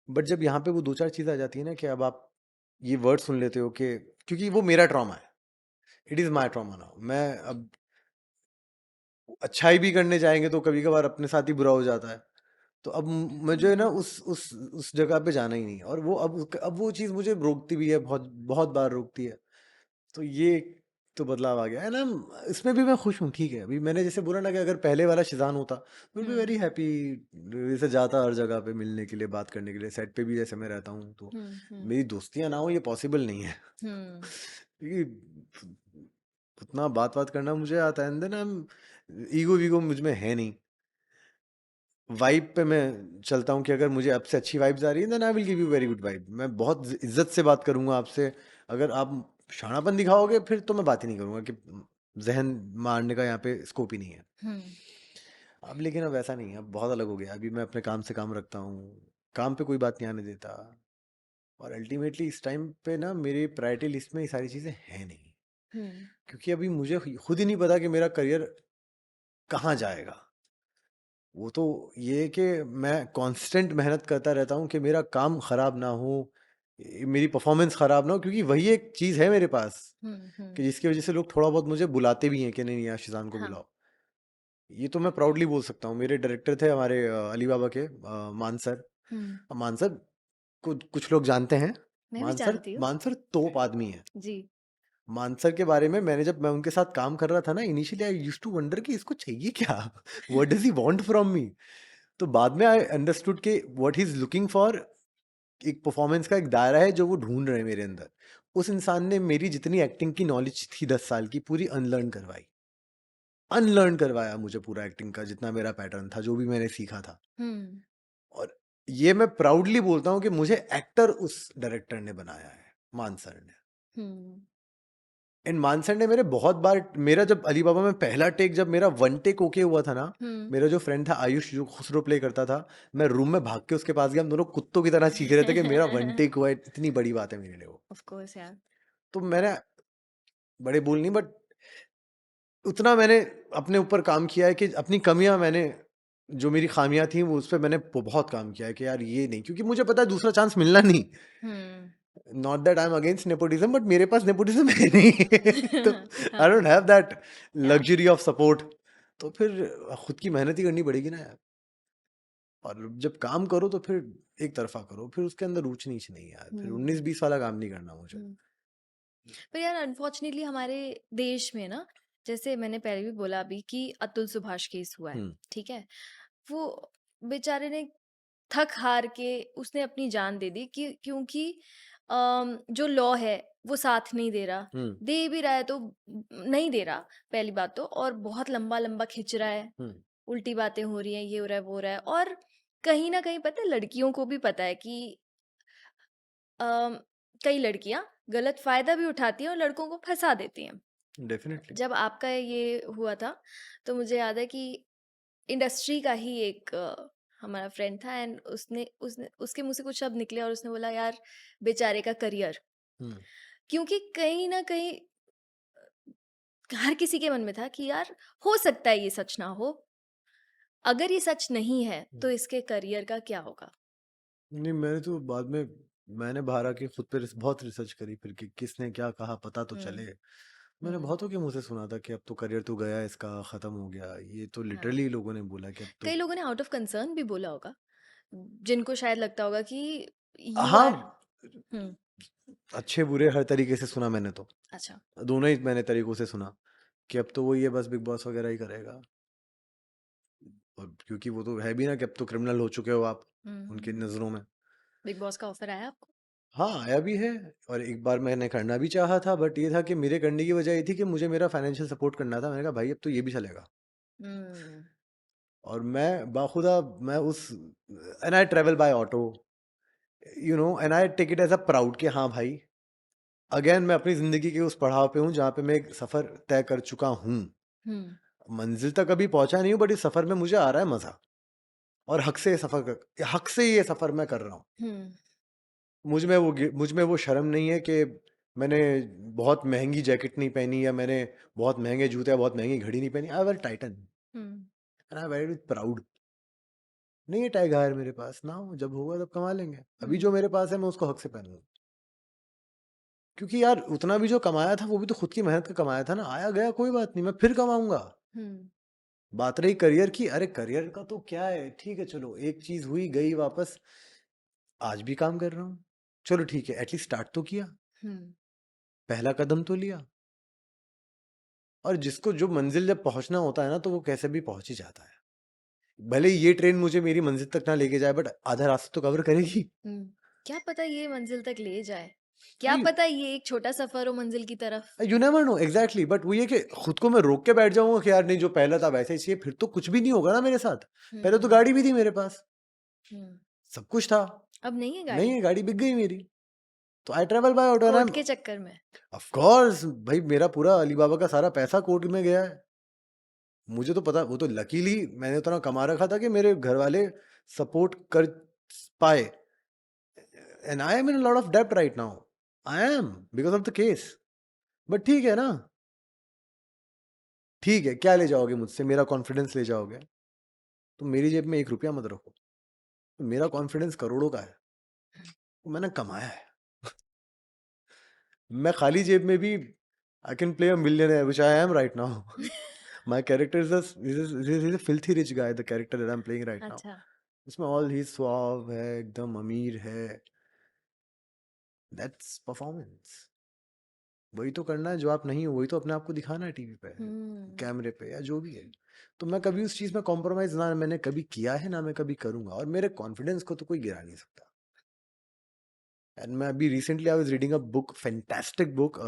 बट जब यहाँ पे वो दो चार चीज़ आ जाती है ना कि अब आप ये वर्ड सुन लेते हो कि क्योंकि वो मेरा ट्रॉमा है, it is my trauma now. मैं अब अच्छाई भी करने जाएंगे तो कभी कभार अपने साथ ही बुरा हो जाता है. तो अब मुझे ना उस जगह पे जाना ही नहीं. और वो अब वो चीज़ मुझे रोकती भी है, बहुत बहुत बार रोकती है. तो ये तो बदलाव आ गया है ना. इसमें भी मैं खुश हूँ, ठीक है. अभी मैंने जैसे बोला ना कि अगर पहले वाला शिजान होता, विल बी वेरी हैप्पी. जैसे जाता हर जगह पे मिलने के लिए, बात करने के लिए, सेट पे भी जैसे मैं रहता हूँ, तो मेरी दोस्तियां ना हो, ये पॉसिबल नहीं है. क्योंकि उतना बात बात करना मुझे आता है, एंड देन ईगो वीगो मुझ में है नहीं. वाइब पे मैं चलता हूँ कि अगर मुझे आपसे अच्छी वाइब्स आ रही है, then I will give you very good vibe. मैं बहुत इज्जत से बात करूंगा आपसे. अगर आप शानापन दिखाओगे फिर तो मैं बात ही नहीं करूंगा, कि जहन मारने का यहाँ पे स्कोप ही नहीं है. अब लेकिन अब ऐसा नहीं है, अब बहुत अलग हो गया. अभी मैं अपने काम से काम रखता हूँ, काम पे कोई बात नहीं आने देता. और अल्टीमेटली इस टाइम पे ना मेरी प्रायोरिटी लिस्ट में ये सारी चीज़ें हैं नहीं. क्योंकि अभी मुझे खुद ही नहीं पता कि मेरा करियर कहाँ जाएगा. वो तो ये है कि मैं कांस्टेंट मेहनत करता रहता हूँ कि मेरा काम खराब ना हो, मेरी परफॉर्मेंस खराब ना हो, क्योंकि वही एक चीज़ है मेरे पास कि जिसकी वजह से लोग थोड़ा बहुत मुझे बुलाते भी हैं कि नहीं यार शिजान को बुलाओ. ये तो मैं प्राउडली बोल सकता हूँ. मेरे डायरेक्टर थे हमारे अली बाबा के, मान सर. मान सर को कुछ लोग जानते हैं. मान सर तोप आदमी है जी. मानसर के बारे में जब मैं उनके साथ काम कर रहा था ना, initially I used to wonder कि इसको चाहिए क्या, what does he want from me. तो बाद में आई अंडरस्टूड कि what he is looking for, एक परफॉर्मेंस का एक दायरा है जो वो ढूंढ रहे हैं मेरे अंदर. उस इंसान ने मेरी जितनी एक्टिंग की नॉलेज थी 10 साल की, पूरी अनलर्न करवाया मुझे पूरा एक्टिंग का जितना मेरा पैटर्न था, जो भी मैंने सीखा था. और ये मैं प्राउडली बोलता हूँ कि मुझे एक्टर उस डायरेक्टर ने बनाया है, मानसर ने. एंड मानसर ने मेरे बहुत बार, मेरा जब अली बाबा में पहला टेक, जब मेरा वन टेक ओके हुआ था ना, मेरा जो फ्रेंड था आयुष, जो खुसरो प्ले करता था, मैं रूम में भाग के उसके पास गया. हम दोनों कुत्तों की तरह सीख रहे थे कि मेरा वन टेक हुआ है. इतनी बड़ी बात है मेरे लिए वो. ऑफ कोर्स यार. तो मैंने बड़े बोल नहीं, बट उतना मैंने अपने ऊपर काम किया है कि अपनी कमियां, मैंने जो मेरी खामियां थी वो उस पर मैंने बहुत काम किया है कि यार ये नहीं, क्योंकि मुझे पता है दूसरा चांस मिलना नहीं. Not that I am against nepotism, but मेरे पास नेपोटिज्म है नहीं. तो I don't have that luxury of support. तो फिर खुद की मेहनत ही करनी पड़ेगी ना यार. और जब काम करो तो फिर एक तरफा करो, फिर उसके अंदर ऊंच नीच नहीं यार. फिर 19-20 वाला काम नहीं करना मुझे. पर यार अनफॉर्चुनेटली हमारे देश में ना, जैसे मैंने पहले भी बोला अभी कि अतुल सुभाष केस हुआ है, ठीक है. वो बेचारे ने थक हार के उसने अपनी जान दे दी कि क्योंकि जो लॉ है वो साथ नहीं दे रहा. दे भी रहा है तो नहीं दे रहा, पहली बात तो. और बहुत लंबा लंबा खिंच रहा है, उल्टी बातें हो रही हैं, ये हो रहा है वो हो रहा है. और कहीं ना कहीं पता है, लड़कियों को भी पता है कि कई लड़कियां गलत फायदा भी उठाती हैं और लड़कों को फंसा देती हैं. डेफिनेटली. जब आपका ये हुआ था तो मुझे याद है कि इंडस्ट्री का ही एक हमारा फ्रेंड था, एंड उसने उसने उसके मुंह से कुछ शब्द निकले और उसने बोला यार बेचारे का करियर. क्योंकि कहीं ना कहीं हर किसी के मन में था कि यार हो सकता है ये सच ना हो, अगर ये सच नहीं है तो इसके करियर का क्या होगा. नहीं, मैंने तो बाद में मैंने बाहर आके खुद पे बहुत रिसर्च करी फिर कि किसने क्या कहा पता तो चले. मैंने बहुतों के मुंह से सुना था कि अब तो करियर तो गया, इसका खत्म हो गया. ये तो लिटरली लोगों ने बोला कि अब तो. कई लोगों ने आउट ऑफ कंसर्न भी बोला होगा, जिनको शायद लगता होगा कि हाँ, अच्छे बुरे हर तरीके से सुना मैंने तो. अच्छा. दोनों ही मैंने तरीकों से सुना कि अब तो वो ये बस बिग बॉस वगैरह ही करेगा. और क्योंकि वो तो है भी ना कि अब तो क्रिमिनल हो चुके हो आप उनकी नजरों में. बिग बॉस का ऑफर आया आपको? हाँ, आया भी है. और एक बार मैंने करना भी चाहा था, बट ये था कि मेरे करने की वजह ये थी कि मुझे मेरा फाइनेंशियल सपोर्ट करना था. मैंने कहा भाई अब तो ये भी चलेगा. और मैं बाखुदा मैं उस and I travel by auto, and I take it as a proud कि हाँ भाई अगेन मैं अपनी जिंदगी के उस पड़ाव पे हूँ जहाँ पे मैं एक सफर तय कर चुका हूँ। मंजिल तक अभी पहुंचा नहीं हूँ, बट इस सफर में मुझे आ रहा है मजा, और हक से ये सफर मैं कर रहा हूँ। मुझ में वो शर्म नहीं है कि मैंने बहुत महंगी जैकेट नहीं पहनी, या मैंने बहुत महंगे जूते या बहुत महंगी घड़ी नहीं पहनी। I wear Titan and I wear it proud. नहीं है टाइगर मेरे पास ना, जब होगा तब कमा लेंगे। अभी जो मेरे पास है मैं उसको हक से पहनूंगा, क्योंकि यार उतना भी जो कमाया था वो भी तो खुद की मेहनत का कमाया था ना। आया गया कोई बात नहीं, मैं फिर कमाऊंगा। बात रही करियर की, अरे करियर का तो क्या है, ठीक है चलो एक चीज हुई गई वापस, आज भी काम कर रहा हूँ, चलो ठीक है एटलीस्ट स्टार्ट तो किया, पहला कदम तो लिया। और जिसको जो मंजिल जब पहुंचना होता है ना, तो वो कैसे भी पहुंच ही जाता है। भले ही ये ट्रेन मुझे मेरी मंजिल तक ना लेके जाए, बट आधा रास्ता तो कवर करेगी। क्या पता ये मंजिल तक ले जाए, क्या पता ये एक छोटा सफर हो मंजिल की तरफ। You never know exactly, but वो ये कि खुद को मैं रोक के बैठ जाऊंगा कि यार नहीं, जो पहला था वैसे ही चाहिए, फिर तो कुछ भी नहीं होगा ना मेरे साथ। पहले तो गाड़ी भी थी मेरे पास, सब कुछ था। अब नहीं है नहीं गाड़ी, है, गाड़ी बिक गई मेरी, तो आई ट्रेवल बाय ऑटो। कोर्ट के चक्कर में। ऑफ कोर्स भाई, मेरा पूरा अलीबाबा का सारा पैसा कोर्ट में गया है। मुझे तो पता, वो तो लकीली मैंने उतना कमा रखा था कि मेरे घर वाले सपोर्ट कर पाए। And I am in lot of डेब्ट right now, I am, because of the case. But ठीक है ना, ठीक है, क्या ले जाओगे मुझसे? मेरा कॉन्फिडेंस ले जाओगे? तो मेरी जेब में 1 रुपया मत रखो। तो मेरा कॉन्फिडेंस करोड़ों का है, वो मैंने कमाया है। मैं खाली जेब में भी I can play a millionaire, which I am right now. My character is he's a filthy rich guy, the character that I'm playing right now. अच्छा, इसमें all ही suave है, एकदम अमीर है। That's performance। वही तो करना है जो आप नहीं हो, वही तो अपने आप को दिखाना है टीवी पे, कैमरे पे, या जो भी है। तो मैं कभी उस चीज में कॉम्प्रोमाइज ना मैंने कभी किया है, ना मैं कभी करूंगा, और मेरे कॉन्फिडेंस को तो कोई गिरा नहीं सकता। एंड मैं अभी recently I was reading a book, fantastic book,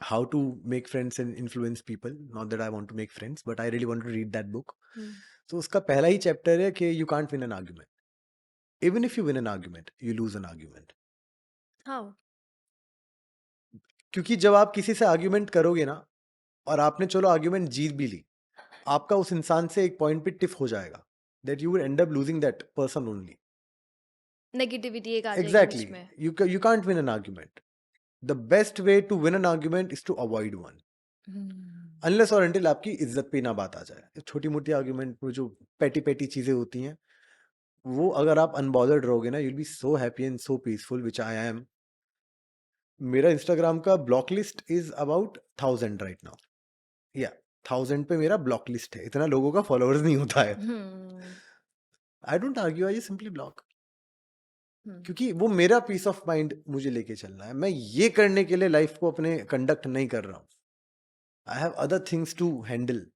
how to make friends and influence people. Not that I want to make friends, but I really want to read that book. तो उसका पहला ही chapter है कि you can't win an argument. Even if you win an argument, you lose an argument. how? क्योंकि जब आप किसी से आर्ग्यूमेंट करोगे ना, और आपने चलो आर्ग्यूमेंट जीत भी ली, आपका उस इंसान से एक पॉइंट पे टिफ हो जाएगा, that you will end up losing that person only. Negativity एक आ जाएगी Exactly. बीच में। You can't win an argument. The best way to win an argument is to avoid one. Unless और अनटिल आपकी इज्जत पे ना बात आ जाए। छोटी मोटी आर्ग्यूमेंट में जो पेटी पेटी चीजें होती हैं, वो अगर आप अनबॉदर्ड रहोगे ना, you'll be so happy and so peaceful, which I am. मेरा इंस्टाग्राम का block list is about 1000 right now. या 1000 पे मेरा ब्लॉक लिस्ट है, इतना लोगों का फॉलोअर्स नहीं होता है। I don't argue, I simply block. क्योंकि वो मेरा पीस ऑफ माइंड मुझे लेके चलना है। मैं ये करने के लिए लाइफ को अपने कंडक्ट नहीं कर रहा हूँ। I have other things to handle.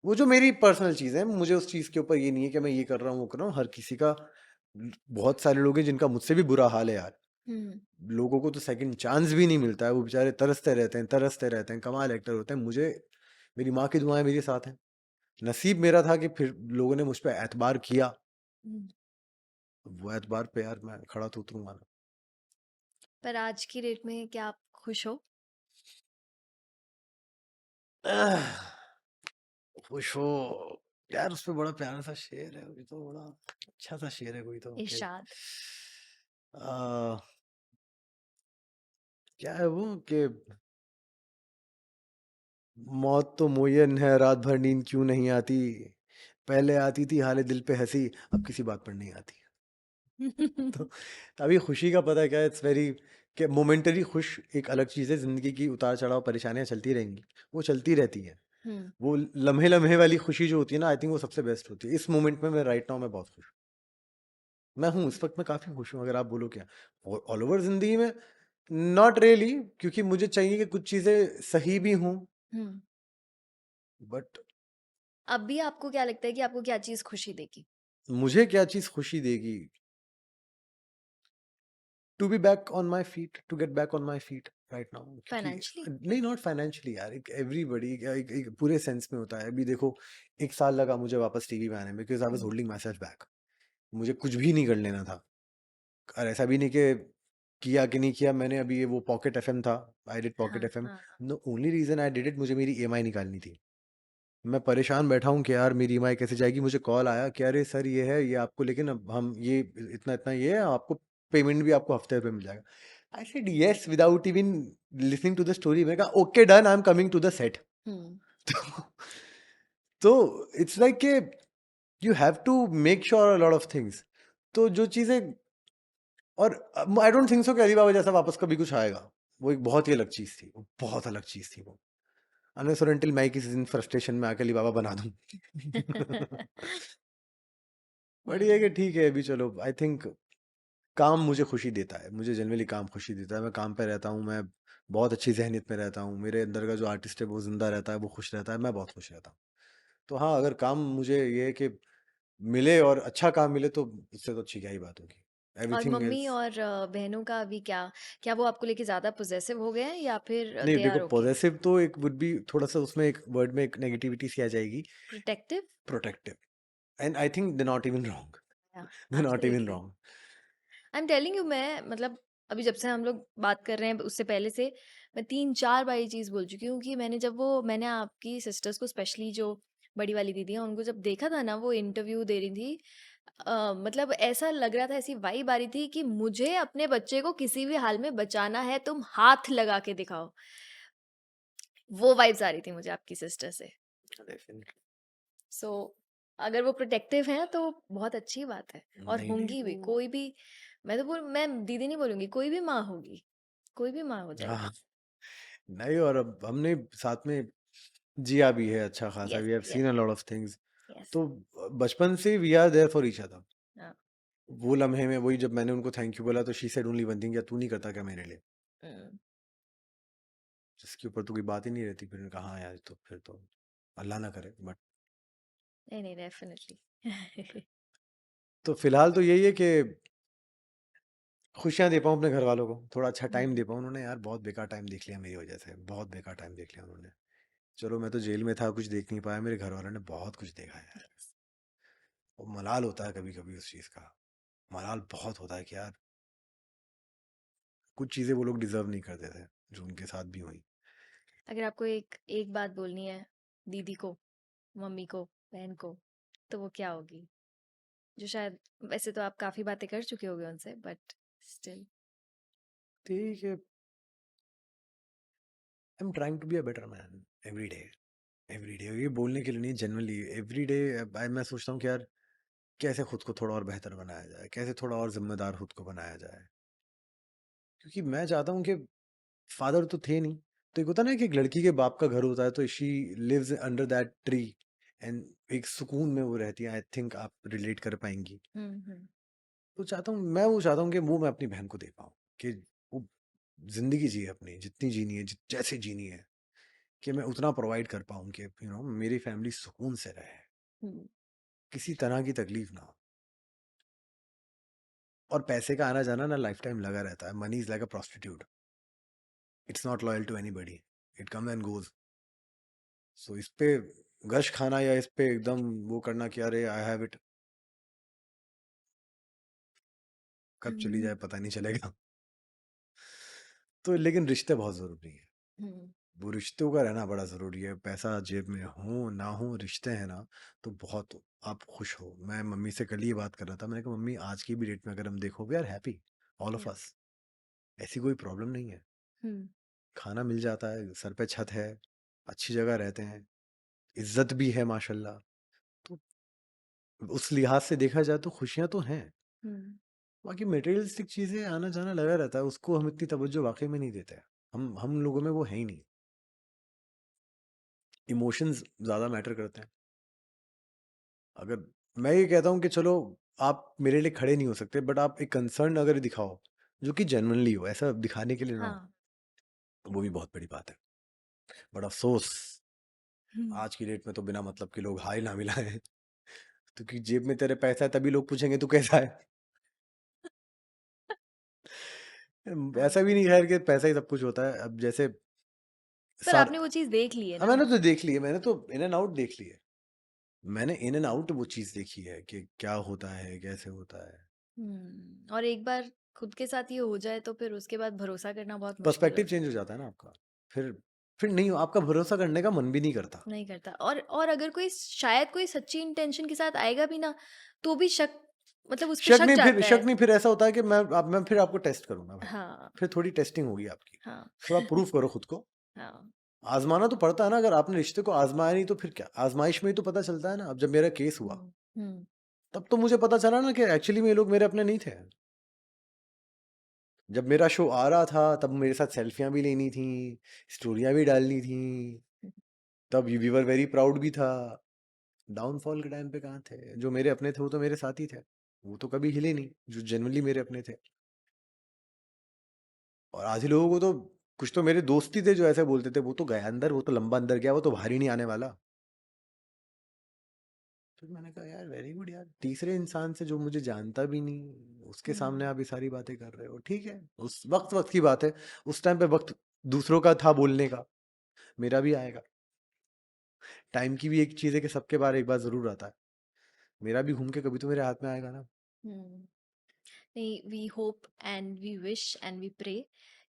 वो जो मेरी पर्सनल चीज है, मुझे उस चीज के ऊपर ये नहीं है कि मैं ये कर रहा हूँ वो कर रहा हूँ। हर किसी का, बहुत सारे लोग हैं जिनका मुझसे भी बुरा हाल है यार। लोगों को तो सेकंड चांस भी नहीं मिलता है, वो बेचारे तरसते रहते हैं, कमाल एक्टर होते हैं। मुझे, मेरी माँ की दुआएं मेरे साथ हैं। नसीब मेरा था कि फिर लोगों ने मुझ पर एतबार किया, वो एतबार पे यार मैं खड़ा तो उतरूंगा ना। पर आज की डेट में क्या आप खुश हो? खुश हो यार, उस पे बड़ा प्यारा सा शेर है, कोई तो बड़ा अच्छा सा शेर है कोई तो, इरशाद। क्या है वो कि मौत तो मुयन है, रात भर नींद क्यों नहीं आती, पहले आती थी हाले दिल पे हंसी, अब किसी बात पर नहीं आती। तो अभी खुशी का पता है क्या, इट्स वेरी कि मोमेंटरी खुश एक अलग चीज़ है। जिंदगी की उतार चढ़ाव परेशानियां चलती रहेंगी, वो चलती रहती हैं। वो लम्हे लम्हे वाली खुशी जो होती है ना, आई थिंक वो सबसे बेस्ट होती है। इस मोमेंट में मैं राइट नाउ मैं बहुत खुश हूँ। मैं हूँ इस वक्त, मैं काफी खुश हूँ। अगर आप बोलो क्या ऑल ओवर जिंदगी में, नॉट रियली, क्योंकि मुझे चाहिए कि कुछ चीजें सही भी हों, बट अभी आपको क्या लगता है कि आपको क्या चीज खुशी देगी? मुझे क्या चीज खुशी देगी? To be back on my feet, to get back on my feet right now. Financially? नहीं, नॉट फाइनेंशियली यार, एक एवरीबडी एक पूरे सेंस में होता है। अभी देखो, 1 साल लगा मुझे वापस टीवी में आने में, because I was holding my self back. मुझे कुछ भी नहीं कर लेना था, और ऐसा भी नहीं कि किया कि नहीं किया, मैंने अभी ये वो पॉकेट एफएम था, आई डिड पॉकेट हाँ, एफएम। हाँ। The only reason I did it, मुझे मेरी ईएमआई निकालनी थी। मैं परेशान बैठा हूँ कि यार मेरी ईएमआई कैसे जाएगी। मुझे कॉल आया कि अरे सर ये है, ये आपको, लेकिन अब हम ये इतना इतना ये है, आपको पेमेंट भी आपको हफ्ते पे मिल जाएगा। I said yes without even listening to the story. मैंने कहा okay done, I am coming to the set. हुँ। तो इट्स लाइक के you have to make sure a lot of things. तो जो चीजें, और आई डोंट थिंक सो कि अलीबाबा जैसा वापस कभी कुछ आएगा। वो एक बहुत ही अलग चीज थी, वो बहुत अलग चीज थी वो। अनलेस और अनटिल मैं किसी दिन फ्रस्ट्रेशन में आके अलीबाबा बना दूं। बट ये है कि हुँ। ठीक है, अभी चलो, आई थिंक काम मुझे खुशी देता है, मुझे जनरली काम खुशी देता है। मैं काम पे रहता हूँ, मैं बहुत अच्छी जहनीत में रहता हूँ, मेरे अंदर का जो आर्टिस्ट है वो जिंदा रहता है, वो खुश रहता है, मैं बहुत खुश रहता हूँ। तो हाँ, अगर काम मुझे ये है कि मिले और अच्छा काम मिले तो उससे तो अच्छी क्या ही बात होगी। और एवरीथिंग मम्मी एल्स। और बहनों का अभी क्या वो आपको लेके ज़्यादा पॉसेसिव हो गए हैं या फिर नहीं दे देखो, आर ओके? पॉजेसिव तो एक वुड बी थोड़ा सा, उसमें एक वर्ड में एक नेगेटिविटी सी आ जाएगी। Protective? Protective. And I think they not even wrong. या they not even absolutely. Wrong. I am telling you, मैं मतलब अभी जब से हम लोग बात कर रहे हैं उससे पहले से मैं 3-4 बार ये चीज़ बोल चुकी हूँ कि मैंने आपकी सिस्टर्स को स्पेशली जो बड़ी वाली दीदी हैं उनको जब देखा था ना वो इंटरव्यू दे रही थी, मतलब ऐसा लग रहा था, ऐसी वाइब आ रही थी कि मुझे अपने बच्चे को किसी भी हाल में बचाना है, तुम हाथ लगा के दिखाओ। वो वाइब्स आ रही थी मुझे आपकी सिस्टर से। डेफिनेटली। सो अगर वो प्रोटेक्टिव हैं तो बहुत अच्छी बात है, और नहीं नहीं होंगी भी वो, कोई भी। मैं दीदी नहीं बोलूंगी, कोई भी माँ होगी, कोई भी माँ हो हाँ जाएगी। नहीं, और अब हमने साथ में जिया भी है अच्छा खासा, yes, we have yes, seen a lot of things. Yes. तो बचपन से we are there for each other. हाँ। वो लम्हे में वही, जब मैंने उनको थैंक यू बोला तो she said only one thing, या तू नहीं करता क्या मेरे लिए, हम्म, जिसके ऊपर तो कोई बात ही नहीं रहती। फिर मैंने कहा हाँ यार, तो फिर तो अल्लाह ना करे, बट नहीं नहीं, डेफिनेटली। तो फिलहाल तो यही है कि खुशियां दे पाऊँ अपने घर वालों को, थोड़ा अच्छा टाइम दे हम्म, पाऊँ। उन्होंने यार बहुत बेकार टाइम देख लिया मेरी वजह से, बहुत बेकार टाइम देख लिया उन्होंने। चलो मैं तो जेल में था, कुछ देख नहीं पाया, मेरे घर वालों ने बहुत कुछ देखा है यार। yes। वो मलाल होता है कभी कभी उस चीज़ का, मलाल बहुत होता है कि यार कुछ चीज़ें वो लोग डिजर्व नहीं करते थे जो उनके साथ भी हुई। अगर आपको एक एक बात बोलनी है दीदी को, मम्मी को, बहन को, तो वो क्या होगी? जो शायद, वैसे तो आप काफी बातें कर चुके होगे उनसे, बट स्टिल। ठीक है, I am trying to be a better man every day. Every day, ये बोलने के लिए नहीं, जनरली एवरी डे मैं सोचता हूँ कि यार कैसे खुद को थोड़ा और बेहतर बनाया जाए, कैसे थोड़ा और जिम्मेदार खुद को बनाया जाए। क्योंकि मैं चाहता हूँ कि फादर तो थे नहीं, तो एक होता है ना कि एक लड़की के बाप का घर होता है, तो she lives under that tree and एक सुकून में वो रहती है। आई थिंक आप रिलेट कर पाएंगी। हम्म। तो चाहता हूँ, मैं वो चाहता हूँ कि वो मैं अपनी बहन को दे पाऊँ, कि वो जिंदगी जिए अपनी, जितनी जीनी है, जैसे जीनी है, कि मैं उतना प्रोवाइड कर पाऊँ कि मेरी फैमिली सुकून से रहे, हम्म। किसी तरह की तकलीफ ना हो। और पैसे का आना जाना ना लाइफ टाइम लगा रहता है। Money is like a prostitute, it's not loyal to anybody, it comes and goes. So इस पे गश खाना या इस पे एकदम वो करना कि अरे आई हैव इट, कब चली हम्म। जाए पता नहीं चलेगा। तो लेकिन रिश्ते बहुत जरूरी है, हम्म। वो रिश्तों का रहना बड़ा जरूरी है। पैसा जेब में हो ना हो, रिश्ते हैं ना, तो बहुत आप खुश हो। मैं मम्मी से कल ये बात कर रहा था, मैंने कहा मम्मी आज की भी डेट में अगर हम देखो, we are happy all of या। अस, ऐसी कोई प्रॉब्लम नहीं है। हम्म। खाना मिल जाता है, सर पे छत है, अच्छी जगह रहते हैं, इज्जत भी है माशाल्लाह। तो उस लिहाज से देखा जाए तो खुशियां तो हैं। हम्म। बाकी मटेरियलिस्टिक चीजें आना जाना लगा रहता है, उसको हम इतनी तवज्जो वाकई में नहीं देते। हम लोगों में वो है ही नहीं। इमोशंस ज्यादा मैटर करते हैं। अगर मैं ये कहता हूँ कि चलो आप मेरे लिए खड़े नहीं हो सकते, बट आप एक कंसर्न अगर दिखाओ जो कि जेन्युइनली हो, ऐसा दिखाने के लिए ना हो, हाँ। तो वो भी बहुत बड़ी बात है। बट अफसोस हम्म। आज की डेट में तो बिना मतलब के लोग हाय ना मिलाएं। क्योंकि जेब में तेरे पैसा है तभी लोग पूछेंगे तू कैसा है। हाँ। ऐसा भी नहीं खैर कि पैसा ही सब कुछ होता है। अब जैसे पर सार, आपने वो चीज देख ली है हाँ ना। मैंने तो देख ली है, मैंने तो इन एंड आउट देख ली है। मैंने इन एंड आउट वो चीज देखी है कि क्या होता है, कैसे होता है। और एक बार खुद के साथ ये हो जाए तो फिर उसके बाद भरोसा करना बहुत मुश्किल पर्सपेक्टिव होता है। चेंज हो जाता है ना आपका, फिर नहीं आपका भरोसा करने का मन भी नहीं करता। नहीं करता। और अगर कोई शायद कोई सच्ची इंटेंशन के साथ आएगा भी ना, तो भी शक, मतलब उस पे शक जाता शक है। नहीं, फिर ऐसा होता है कि मैं फिर आपको टेस्ट करूंगा भाई, हाँ, फिर थोड़ी टेस्टिंग होगी आपकी, हाँ, थोड़ा प्रूफ करो खुद को। हाँ। आजमाना तो पड़ता है ना, अगर आपने रिश्ते को आजमाया नहीं तो फिर क्या, आजमाइश में ही तो पता चलता है ना। अब जब मेरा केस हुआ हुँ, हुँ, तब तो मुझे पता चला ना कि एक्चुअली में ये लोग मेरे अपने नहीं थे। जब मेरा शो आ रहा था तब मेरे साथ सेल्फियां भी लेनी थी, स्टोरियां भी डालनी थी, हुँ, तब वी वर वेरी प्राउड भी था। डाउनफॉल के टाइम पे कहाँ थे, जो मेरे अपने थे वो तो मेरे साथ ही थे, वो तो कभी हिले नहीं, जो जेन्युइनली मेरे अपने थे। और आधे लोगों को तो, कुछ तो मेरे दोस्त ही थे जो ऐसे बोलते थे वो तो गया अंदर, वो तो लंबा अंदर गया, वो तो भारी नहीं आने वाला। फिर मैंने कहा यार वेरी गुड यार, तीसरे इंसान से जो मुझे जानता भी नहीं उसके सामने हुँ, आप ये सारी बातें कर रहे हो, ठीक है। उस वक्त की बात है, उस टाइम पे वक्त दूसरों का था बोलने का, मेरा भी आएगा। टाइम की भी एक चीज है कि सबके बारे एक बार जरूर आता है, मेरा भी घूम के कभी तो मेरे हाथ में आएगा ना। हुँ। नहीं, we hope and we wish and we pray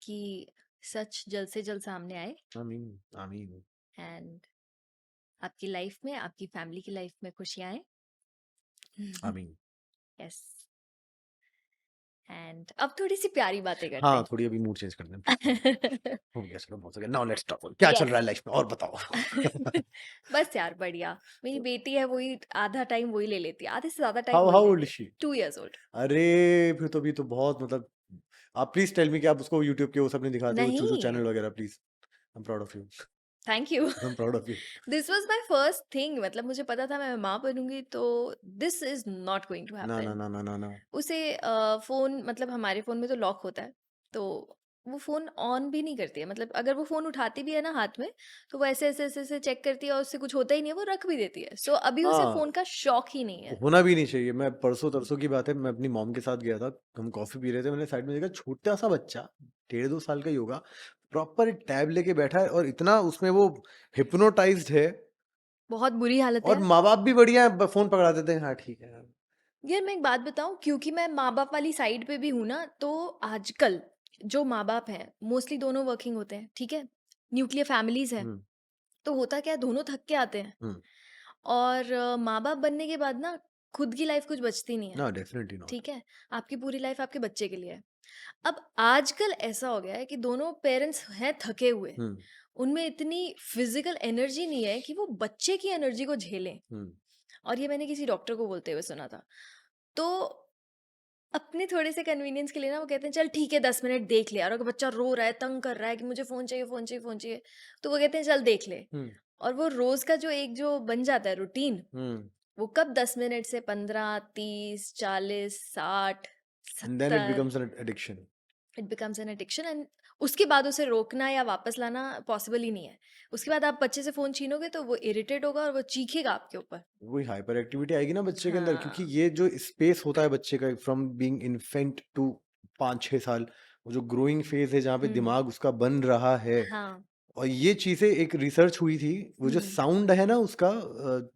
कि सच जल्द से जल्द सामने आए, आमीन, आमीन, एंड आपकी लाइफ में, आपकी फैमिली की लाइफ में खुशियाँ आए। आमीन। यस। एंड अब थोड़ी सी प्यारी बातें करते हाँ हैं। थोड़ी अभी मूड चेंज कर दें प्लीज। हो गया चलो, बहुत हो गया, नाउ लेट्स टॉक, क्या चल रहा है यस। लाइफ में और बताओ। बस यार बढ़िया। मेरी बेटी है, वही आधा टाइम वही ले लेती है, आधे से ज्यादा टाइम हाउ वही हाउ ओल्ड लेती इज है। शी? 2 years old। अरे फिर तो अभी तो बहुत मतलब, आप प्लीज टेल मी कि आप उसको यूट्यूब के वो सब नहीं दिखाते हो, चूचू नहीं, चैनल वगैरह, please. I am proud of you, thank you. I am proud of you. This was my first thing, मतलब मुझे पता था मैं माँ बनूंगी तो this is not going to ना ना हैपन। ना ना ना ना। उसे फोन, मतलब हमारे फोन में तो लॉक होता है, तो वो फोन ऑन भी नहीं करती है। मतलब अगर वो फोन उठाती भी है ना हाथ में, तो वो ऐसे ऐसे ऐसे ऐसे चेक करती है और उससे कुछ होता ही नहीं है, वो रख भी देती है। सो अभी उसे हाँ फोन का शौक ही नहीं है। होना भी नहीं चाहिए। मैं परसों तरसों की बात है, मैं अपनी मॉम के साथ गया था, हम कॉफी पी रहे थे, मैंने साइड में देखा छोटा सा बच्चा, 1.5-2 साल का ही होगा, प्रॉपर टैब लेके बैठा है और इतना उसमें वो हिप्नोटाइज्ड है। बहुत बुरी हालत और है। माँ बाप भी बढ़िया है, फोन पकड़ा देते हैं, हाँ ठीक है। यार मैं एक बात बताऊं, क्योंकि मैं माँ बाप वाली साइड पे भी हूं ना, तो आजकल जो माँ बाप हैं मोस्टली दोनों वर्किंग होते हैं, ठीक है, न्यूक्लियर फैमिलीज है। हम्म तो होता क्या है, दोनों थक के आते हैं, हम्म। और माँ बाप बनने के बाद ना खुद की लाइफ कुछ बचती नहीं है। ना डेफिनेटली नॉट। ठीक है, आपकी पूरी लाइफ आपके बच्चे के लिए है। अब आजकल ऐसा हो गया है कि दोनों पेरेंट्स हैं थके हुए, हम्म उनमें इतनी फिजिकल एनर्जी नहीं है कि वो बच्चे की एनर्जी को झेलें। हम्म। और ये मैंने किसी डॉक्टर को बोलते हुए सुना था। तो अपने थोड़े से कन्वीनियंस के लिए ना वो कहते हैं चल ठीक है 10 मिनट देख ले, और अगर बच्चा रो रहा है, तंग कर रहा है कि मुझे फोन चाहिए, फोन चाहिए, फोन चाहिए, तो वो कहते हैं चल देख ले। हम्म और वो रोज का जो एक जो बन जाता है रूटीन, हम्म। वो कब 10 मिनट से 15, 30, 40, 60, and then it 70, becomes an addiction. It becomes an addiction. And उसके बाद उसे रोकना या वापस लाना पॉसिबल ही नहीं है। उसके बाद आप बच्चे से फोन छीनोगे तो वो इरिटेट होगा और वो चीखेगा आपके ऊपर। वही हाइपर एक्टिविटी आएगी ना बच्चे के अंदर, क्योंकि हाँ। ये जो स्पेस होता है बच्चे का फ्रॉम बीइंग इन्फेंट टू 5-6 साल, वो जो ग्रोइंग फेज है जहाँ पे हम्म। दिमाग उसका बन रहा है। हाँ। और ये चीजें, एक रिसर्च हुई थी, वो जो हम्म। साउंड है ना उसका,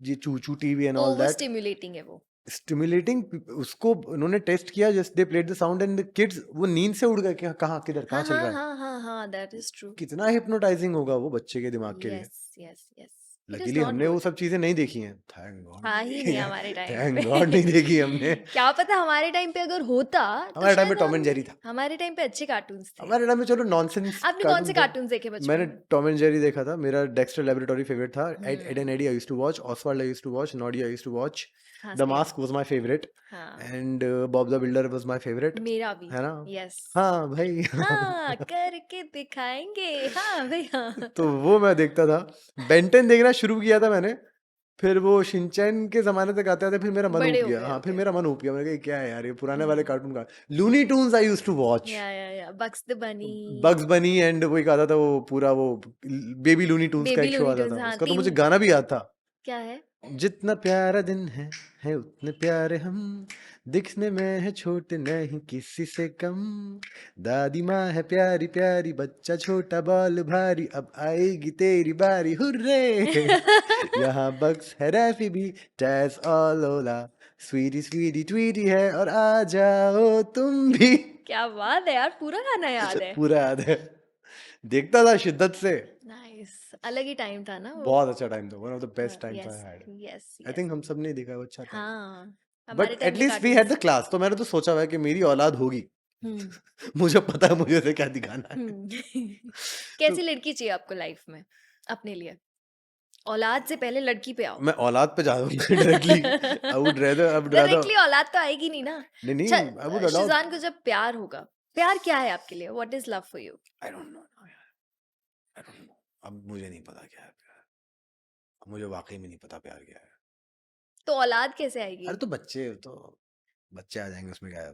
ये ChuChu TV and all over that stimulating है वो। स्टिमुलेटिंग, उसको उन्होंने टेस्ट किया, just they played the sound and the kids वो नींद से उड़ गए कि कहाँ किधर कहाँ हाँ, चल हाँ, रहा है। हाँ, हाँ, हाँ, दैट इज ट्रू। कितना हिप्नोटाइजिंग होगा वो बच्चे के दिमाग के लिए। Yes, yes, yes. It is luckily not हमने वो गुड। सब चीजें नहीं देखी हैं, थैंक गॉड था नहीं ही देखी नहीं हैं। हमारे टाइम पे। थैंक गॉड नहीं देखी हमने। क्या पता हमारे टाइम पे अगर होता तो हमारे टाइम पे शायद टॉम एंड हम, जेरी था। हमारे टाइम पे अच्छे कार्टून्स थे। हमारे टाइम में चलो नॉनसेंस आपने कौन से कार्टून थे। कार्टून्स देखे बचपन मैंने में? टॉम एंड जेरी देखा था, मेरा डेक्स्टर लेबोरेटरी फेवरेट था, Ed and hmm. Eddy I used to watch, Oswald I used to watch, Noddy I used to watch, हाँ, the same. Mask was my favourite, हाँ, and Bob the Builder was my favourite, मेरा भी। है ना। Yes. हाँ भाई। हाँ, करके दिखाएंगे। हाँ भाई, हाँ। तो वो मैं देखता था। बेंटेन देखना शुरू किया था मैंने, फिर वो शिनचैन के जमाने तक आते आते फिर मेरा मन उब बड़े हो गया। गए हाँ फिर होगे। मेरा मन उब गया, मैंने कहा ये क्या है यार, ये पुराने वाले हम्म। कार्टून का। Looney Tunes I used to watch, या Bugs the bunny. Bugs bunny, and वो एक आता था वो पूरा वो बेबी लूनी टून्स का बेबी एक शो लूनी आता ट्यून्स, था, हाँ, उसका तो मुझे 3। गाना भी याद था। क्या है? जितना प्यारा दिन है उतने प्यारे हम, दिखने में है छोटे नहीं किसी से कम, दादी माँ है प्यारी प्यारी, बच्चा छोटा बॉल भारी, अब आएगी तेरी बारी हुर्रे। यहाँ बग्स है रैफी भी, टैस ऑल ओला, स्वीटी स्वीटी ट्वीटी है और आ जाओ तुम भी। क्या बात है यार, पूरा गाना याद है। पूरा याद है, देखता था शिद्दत से। नाइस, अलग ही टाइम था ना वो। बहुत अच्छा टाइम था, one of the best times I yes had. Yes I yes. Think हम सब ने देखा है, वो अच्छा था। हाँ, हमारे बट टाइम पे at least we had cartoons. The class, तो मैंने तो सोचा हुआ है कि मेरी औलाद होगी। हम्म मुझे पता है मुझे उसे क्या दिखाना है। हम्म। तो कैसी लड़की चाहिए आपको लाइफ में अपने लिए? औलाद से पहले लड़की पे आओ। मैं औलाद पे जा रहा हूँ directly. I would rather directly औलाद तो आएगी नहीं ना। नहीं नहीं, आई वुड अच्छा, अलाउ। शिजान को जब प्यार होगा, प्यार क्या है आपके लिए? What is love for you? I don't know यार, आई डोंट नो। अब मुझे नहीं पता क्या है प्यार, मुझे वाकई में नहीं पता प्यार क्या है। तो औलाद कैसे आएगी? अरे तो बच्चे आ जाएंगे, उसमें क्या है।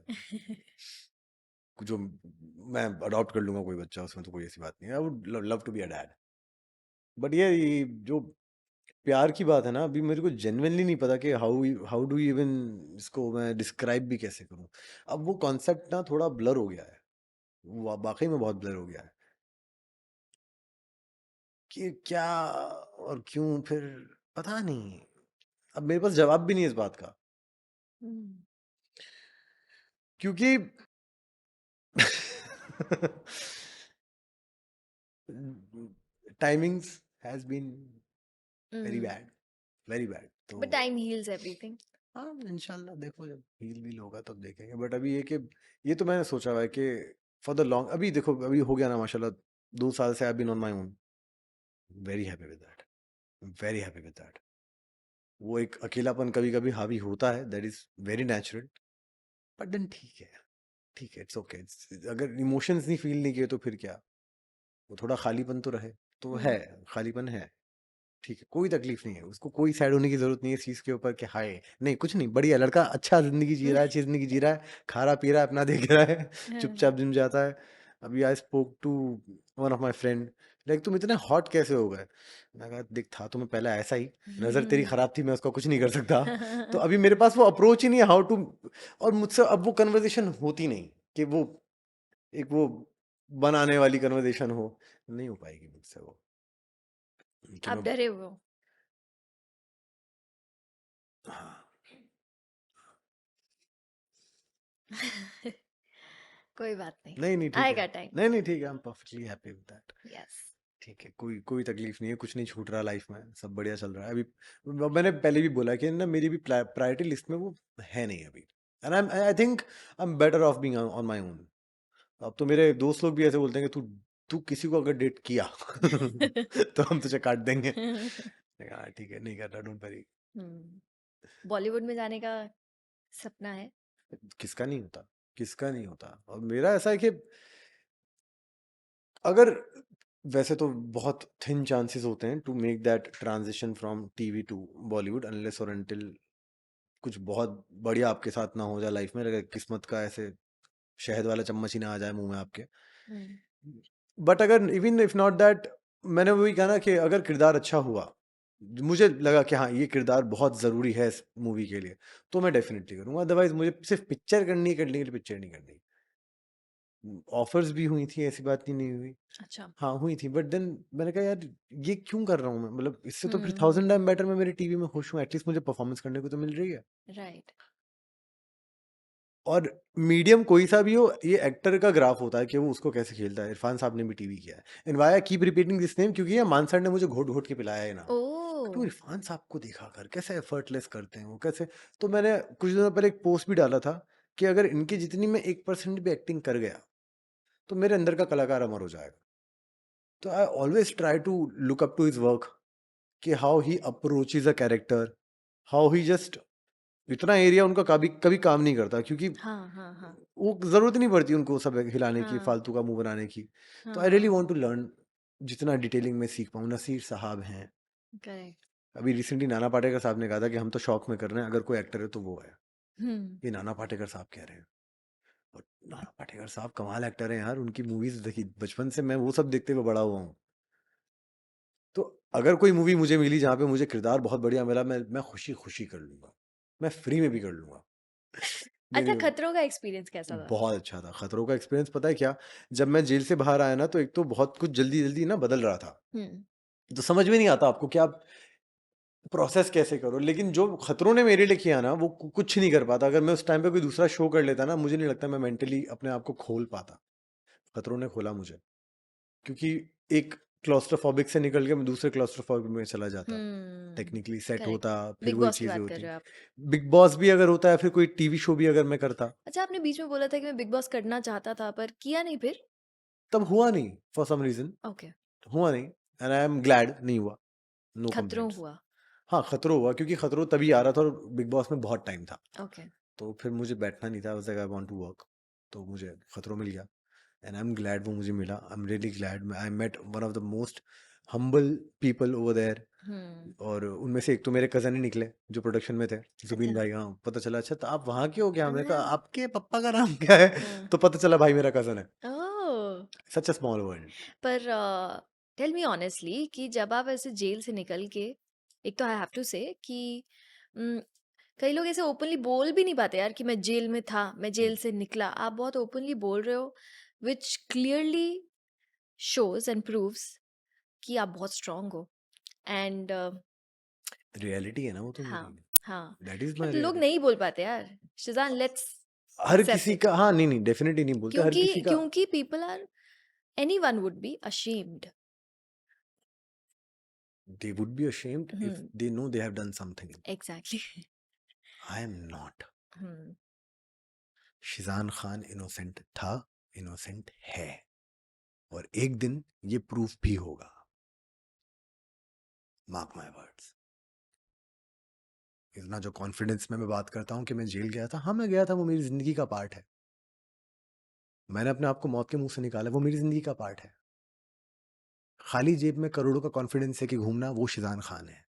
जो मैं अडॉप्ट कर लूंगा कोई बच्चा, उसमें तो कोई ऐसी बात नहीं है। I would love to be a dad. But ये जो प्यार की बात है ना, अभी मेरे को जेन्युइनली नहीं पता कि हाउ हाउ डू इवन इसको मैं डिस्क्राइब भी कैसे करूं। अब वो कॉन्सेप्ट ना थोड़ा ब्लर हो गया है, वाकई में बहुत ब्लर हो गया है कि क्या और क्यों फिर, पता नहीं। अब मेरे पास जवाब भी नहीं है इस बात का, हम्म क्योंकि timings has been very bad, very bad. तो बट टाइम हील्स एवरीथिंग। हाँ इंशाल्लाह, देखो जब हील वील होगा तब देखेंगे। बट अभी ये कि ये तो मैंने सोचा हुआ है कि फॉर द लॉन्ग, अभी देखो अभी हो गया ना माशाल्लाह, 2 साल से I been on my own. Very happy with that, very happy with that. वो एक अकेलापन कभी कभी हावी होता है, that is very natural. But then ठीक है, ठीक है, इट्स ओके। अगर इमोशंस नहीं फील नहीं किए तो फिर क्या, वो थोड़ा खालीपन तो रहे, तो है, खालीपन है। ठीक है, कोई तकलीफ नहीं है उसको, कोई सैड होने की जरूरत नहीं है इस चीज के ऊपर कि हाय नहीं कुछ नहीं, बढ़िया लड़का, अच्छा जिंदगी जी रहा है, अच्छी जिंदगी जी रहा है, खा रहा पी रहा है, अपना देख रहा है, चुपचाप जिम जाता है। अभी I spoke to one of my friend, like तुम इतने हॉट कैसे हो गए? मैं कहा देख, था तो मैं पहले ऐसा ही, नजर तेरी खराब थी, मैं उसका कुछ नहीं कर सकता। तो अभी मेरे पास वो अप्रोच ही नहीं है हाउ टू, और मुझसे अब वो कन्वर्जेशन होती नहीं कि वो एक वो बनाने वाली कन्वर्जेशन हो, नहीं हो पाएगी मुझसे वो, कि आप मैं डरे हुए हो? हाँ। कोई बात नहीं, नहीं नहीं ठीक है, आएगा टाइम। नहीं नहीं ठीक है, I am perfectly happy with that. Yes. ठीक है, कोई कोई तकलीफ नहीं है, कुछ नहीं छूट रहा लाइफ में, सब बढ़िया चल रहा है अभी। मैंने पहले भी बोला कि ना मेरी भी प्रायोरिटी लिस्ट में वो है नहीं अभी। And I think I am better of being on my own. अब तो मेरे दोस्त लोग भी ऐसे बोलते हैं कि तू तू किसी को अगर डेट किया तो हम तुझे काट देंगे। हाँ ठीक है, नहीं करना, डोंट वरी। बॉलीवुड में जाने का सपना है? किसका नहीं होता, किसका नहीं होता। और मेरा ऐसा है कि अगर, वैसे तो बहुत थिन चांसेस होते हैं to make that transition from TV to Bollywood, unless और अनटिल कुछ बहुत बढ़िया आपके साथ ना हो जाए लाइफ में, अगर किस्मत का ऐसे शहद वाला चम्मच ही ना आ जाए मुंह में आपके। हम्म बट अगर इवन इफ नॉट दैट, मैंने वही कहा ना कि अगर किरदार अच्छा हुआ, मुझे लगा कि हाँ ये किरदार बहुत जरूरी है इस मूवी के लिए, तो मैं डेफिनेटली करूंगा। अदरवाइज मुझे सिर्फ पिक्चर करनी करने के लिए पिक्चर नहीं करनी। ऑफर्स भी हुई थी, ऐसी बात नहीं हुई। अच्छा। हाँ हुई थी, बट देन मैंने कहा यार ये क्यों कर रहा हूँ मैं, मतलब इससे तो फिर 1000 टाइम हम्म बेटर मैं मेरे टीवी में खुश हूँ, एटलीस्ट मुझे परफॉर्मेंस करने को तो मिल रही है। राइट। और मीडियम कोई सा भी हो, ये एक्टर का ग्राफ होता है कि वो उसको कैसे खेलता है। इरफान साहब ने भी टीवी किया है, and why I keep repeating this name, क्योंकि ये मान सर ने मुझे घोट घोट के पिलाया है ना। ओ। तू इरफान साहब को देखा कर, कैसे एफर्टलेस करते हैं वो, कैसे। तो मैंने कुछ दिनों पहले एक पोस्ट भी डाला था कि अगर इनकी जितनी मैं 1% भी एक्टिंग कर गया तो मेरे अंदर का कलाकार अमर हो जाएगा। तो I always try to look up to his work, कि how he approaches a character, how he just, इतना एरिया उनका कभी कभी काम नहीं करता, क्योंकि हाँ हाँ हाँ वो जरूरत नहीं पड़ती उनको सब हिलाने की, हाँ फालतू का मुंह बनाने की। तो आई रियली हाँ। वांट टू लर्न, जितना डिटेलिंग में सीख पाऊँ। नसीर साहब हैं, करेक्ट। अभी रिसेंटली नाना पाटेकर साहब ने कहा था कि हम तो शौक में कर रहे हैं, अगर कोई एक्टर है तो वो है। हम्म ये नाना पाटेकर साहब कह रहे हैं, और नाना पाटेकर साहब कमाल एक्टर हैं यार, उनकी मूवीज देखी बचपन से, मैं वो सब देखते हुए बड़ा हुआ हूँ। तो अगर कोई मूवी मुझे मिली जहाँ पे मुझे किरदार बहुत बढ़िया मिला, मैं खुशी खुशी कर लूंगा, मैं फ्री में भी कर लूंगा। अच्छा, मेरे खतरों का एक्सपीरियंस कैसा था? बहुत अच्छा था खतरों का एक्सपीरियंस। पता है क्या, जब मैं जेल से बाहर आया ना, तो एक तो बहुत कुछ जल्दी जल्दी ना बदल रहा था, हम्म तो समझ में नहीं आता आपको कि आप प्रोसेस कैसे करो, लेकिन जो खतरों ने मेरे लिए किया ना वो कुछ नहीं कर पाता। अगर मैं उस टाइम पे कोई दूसरा शो कर लेता ना, मुझे नहीं लगता मैं मेंटली अपने आप को खोल पाता। खतरों ने खोला मुझे, क्योंकि एक क्लॉस्ट्रोफोबिक से निकल के मैं दूसरे क्लॉस्ट्रोफोबिक में चला जाता। Technically set correct. होता, फिर बिग वही बॉस की चीजें बात कर होती। रहे हो आप? बिग बॉस भी अगर होता है, फिर कोई टीवी शो भी अगर मैं करता, अच्छा, आपने बीच में बोला था कि मैं बिग बॉस करना चाहता था पर किया नहीं फिर? तब हुआ नहीं फॉर सम रीजन। ओके। हुआ नहीं, एंड आई एम ग्लैड नहीं हुआ। नो खतरों कंप्लेंट्स। हुआ। हाँ, खतरों हुआ, क्योंकि खतरों तभी आ रहा था और बिग बॉस में बहुत टाइम था, ओके। तो फिर मुझे बैठना नहीं था। आई वांट टू वर्क, तो मुझे खतरों मिल गया, एंड आई एम ग्लैड वो मुझे मिला। I am really glad. I met one of the most humble people over there, hmm. और उनमें से एक तो मेरे कजन ही निकले जो प्रोडक्शन में थे, जुबीन अच्छा। भाई। हाँ, पता चला अच्छा तो आप वहाँ के हो क्या? हमने कहा हाँ। आपके पापा का नाम क्या है? हाँ। तो पता चला भाई मेरा कजन है। ओह! सच अ स्मॉल वर्ल्ड। पर टेल मी ऑनेस्टली कि जब आप ऐसे जेल से निकल के, एक तो आई हैव टू से कि उम, कई लोग ऐसे ओपनली बोल भी नहीं पाते यार कि मैं जेल में था, मैं जेल से निकला। आप बहुत ओपनली बोल रहे हो, which clearly shows and proves कि आप बहुत स्ट्रॉन्ग हो। एंड रियलिटी है ना वो तो मेरी। हाँ, हाँ। दैट इज माई बट लोग रियलिटी। नहीं बोल पाते यार। शिज़ान, लेट्स हर एक्सेप्ट किसी इट। का, हाँ, नहीं नहीं, डेफिनेटली नहीं बोलते हर क्योंकि किसी का। क्योंकि people are, anyone would be ashamed. They would be ashamed if हुँ, they know they have done something. Exactly. I am not. हुँ। शिजान खान इनोसेंट था, इनोसेंट है, और एक दिन ये प्रूफ भी होगा। Mark my words. इतना जो कॉन्फिडेंस में मैं बात करता हूँ कि मैं जेल गया था, हाँ मैं गया था, वो मेरी जिंदगी का पार्ट है। मैंने अपने आप को मौत के मुंह से निकाला, वो मेरी जिंदगी का पार्ट है। खाली जेब में करोड़ों का कॉन्फिडेंस है कि घूमना, वो शिजान खान है।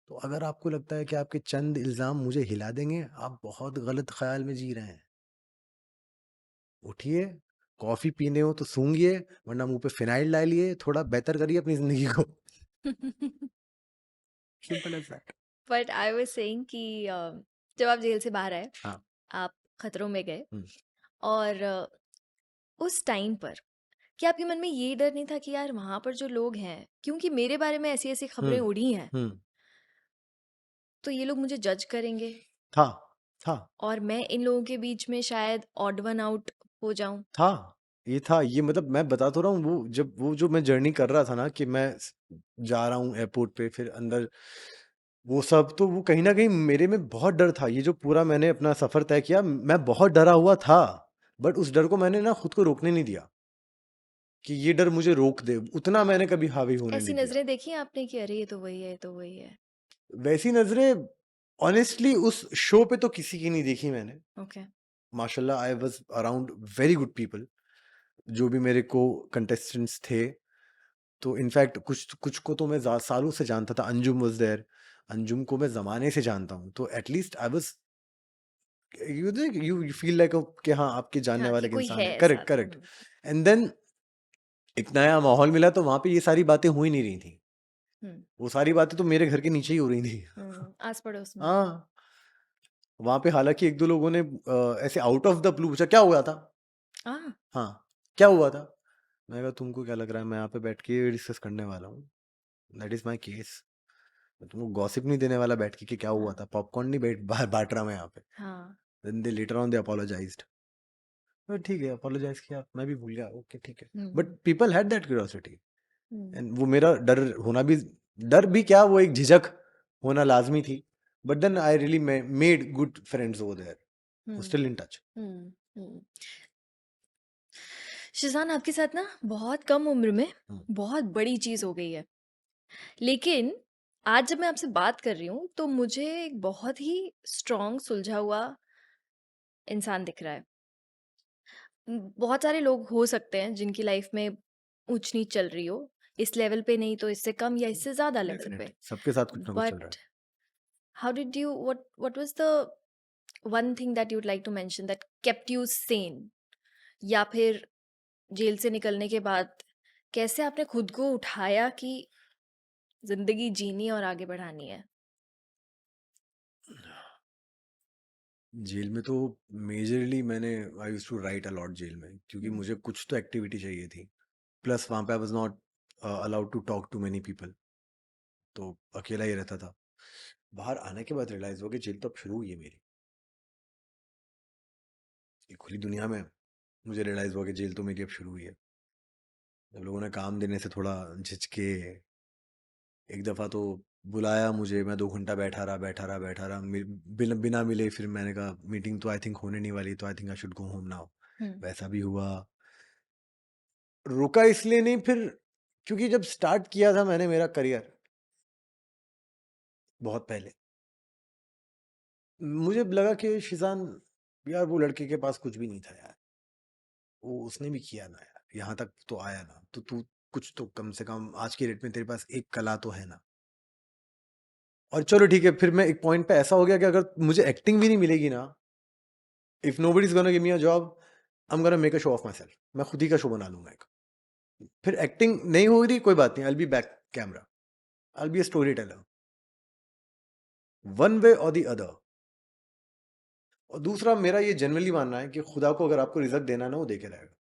तो अगर आपको लगता है कि आपके चंद इल्जाम मुझे हिला देंगे, आप बहुत गलत ख्याल में जी रहे हैं। उठिए, कॉफी पीने हो तो सूंघिए, वरना मुंह पे फिनाइल डालिए, थोड़ा बेहतर करिए अपनी जिंदगी को। Simple as that. But I was saying कि जब आप जेल से बाहर आए, हाँ। आप खतरों में गए, हम्म, और उस टाइम पर क्या आपके मन में ये डर नहीं था कि यार वहाँ पर जो लोग हैं, क्योंकि मेरे बारे में ऐसी-ऐसी खबरें हम्म, उड़ी हैं, हम्म। तो ये लोग मुझे जज करेंगे था था और मैं इन लोगों के बीच में शायद ऑड वन आउट हो जाऊं। था ये था, ये मतलब मैं बता तो रहा हूँ, वो जब वो जो मैं जर्नी कर रहा था ना, कि मैं जा रहा हूँ एयरपोर्ट पे, फिर अंदर वो सब, तो वो कहीं ना कहीं मेरे में बहुत डर था। ये जो पूरा मैंने अपना सफर तय किया, मैं बहुत डरा हुआ था, बट उस डर को मैंने ना खुद को रोकने नहीं दिया कि ये डर मुझे रोक दे, उतना मैंने कभी हावी होने ऐसी नहीं दिया। नजरें देखी हैं आपने कि अरे ये तो वही है, ये तो वही है? वैसी नजरें ऑनेस्टली उस शो पे तो किसी की नहीं देखी मैंने। ओके। माशाल्लाह I was around very good people, जो भी मेरे को कंटेस्टेंट्स थे। तो इनफैक्ट कुछ कुछ को तो मैं सालों से जानता था। अंजुम वाज देयर, अंजुम को मैं जमाने से जानता हूँ, तो at least I was, you feel like कि हाँ आपके जानने हाँ, वाले कि एक कोई इंसान है है। करेक्ट साथ। करेक्ट। एंड देन एक नया माहौल मिला, तो वहां पे ये सारी बातें हो ही नहीं रही थी। हम्म। वो सारी बातें तो मेरे घर के नीचे ही हो रही थी। आस पड़ोस में। हाँ, वहां पे हालांकि एक दो लोगों ने ऐसे आउट ऑफ द ब्लू पूछा क्या हुआ था। हाँ। हाँ, क्या हुआ था? मैं कहा तुमको क्या लग रहा है मैं यहाँ पे बैठ के डिस्कस करने वाला हूँ? That is my case. मैं तुमको गॉसिप नहीं देने वाला बैठ के कि क्या हुआ हाँ। था। पॉपकॉर्न नहीं बांट रहा मैं यहाँ पे। हाँ। Then they later on they apologized. ठीक है, अपोलोजाइज किया, मैं भी भूल गया, ओके ठीक है। But hmm. People had that curiosity, hmm. And वो मेरा डर होना भी, डर भी क्या, वो एक झिझक होना लाजमी थी। But then I really made good friends over there, hmm. Still in touch. Hmm. Hmm. Sheezan, आपके साथ ना बहुत कम उम्र में बहुत बड़ी चीज हो गई है, लेकिन आज जब मैं आपसे बात कर रही हूँ तो मुझे एक बहुत ही स्ट्रांग, सुलझा हुआ इंसान दिख रहा है। बहुत सारे लोग हो सकते हैं जिनकी लाइफ में ऊंच नीच चल रही हो, इस लेवल पे नहीं तो इससे कम या इससे ज्यादा लेवल पे। डेफिनेटली सबके साथ कुछ ना कुछ चल रहा but how did you, what was the one thing that you'd like to mention that kept you sane? या फिर जेल से निकलने के बाद कैसे आपने खुद को उठाया कि जिंदगी जीनी और आगे बढ़ानी है? है। जेल में तो मेजरली मैंने, I used to write a lot जेल में, क्योंकि हम्म। मुझे कुछ तो एक्टिविटी चाहिए थी। प्लस वहाँ पे I was not allowed to talk to many people, तो अकेला ही रहता था। बाहर आने के बाद रियलाइज हुआ कि जेल तो अब शुरू हुई है मेरी। ये खुली दुनिया में मुझे रियलाइज हुआ कि जेल तो मेरी अब शुरू हुई है। जब लोगों ने काम देने से थोड़ा झिझके, एक दफ़ा तो बुलाया मुझे, मैं 2 घंटा बैठा रहा, बिना मिले। फिर मैंने कहा मीटिंग तो आई थिंक होने नहीं वाली, तो I think I should go home now. वैसा भी हुआ। रुका इसलिए नहीं, फिर क्योंकि जब स्टार्ट किया था मैंने मेरा करियर बहुत पहले, मुझे लगा कि शीजान, यार वो लड़के के पास कुछ भी नहीं था यार, वो उसने भी किया ना यार, यहाँ तक तो आया ना, तो तू कुछ तो कम से कम आज की डेट में तेरे पास एक कला तो है ना। और चलो ठीक है, फिर मैं एक पॉइंट पे ऐसा हो गया कि अगर मुझे एक्टिंग भी नहीं मिलेगी ना, if nobody is gonna give me a job, I am gonna make a show of my self. मैं खुद ही का शो बना लूंगा एक। फिर एक्टिंग नहीं हो रही, कोई बात नहीं, I will be back camera, I will be a story teller, one way और द अदर। और दूसरा, मेरा ये जनरली मानना है कि खुदा को अगर आपको रिजल्ट देना है ना, वो देके रहेगा।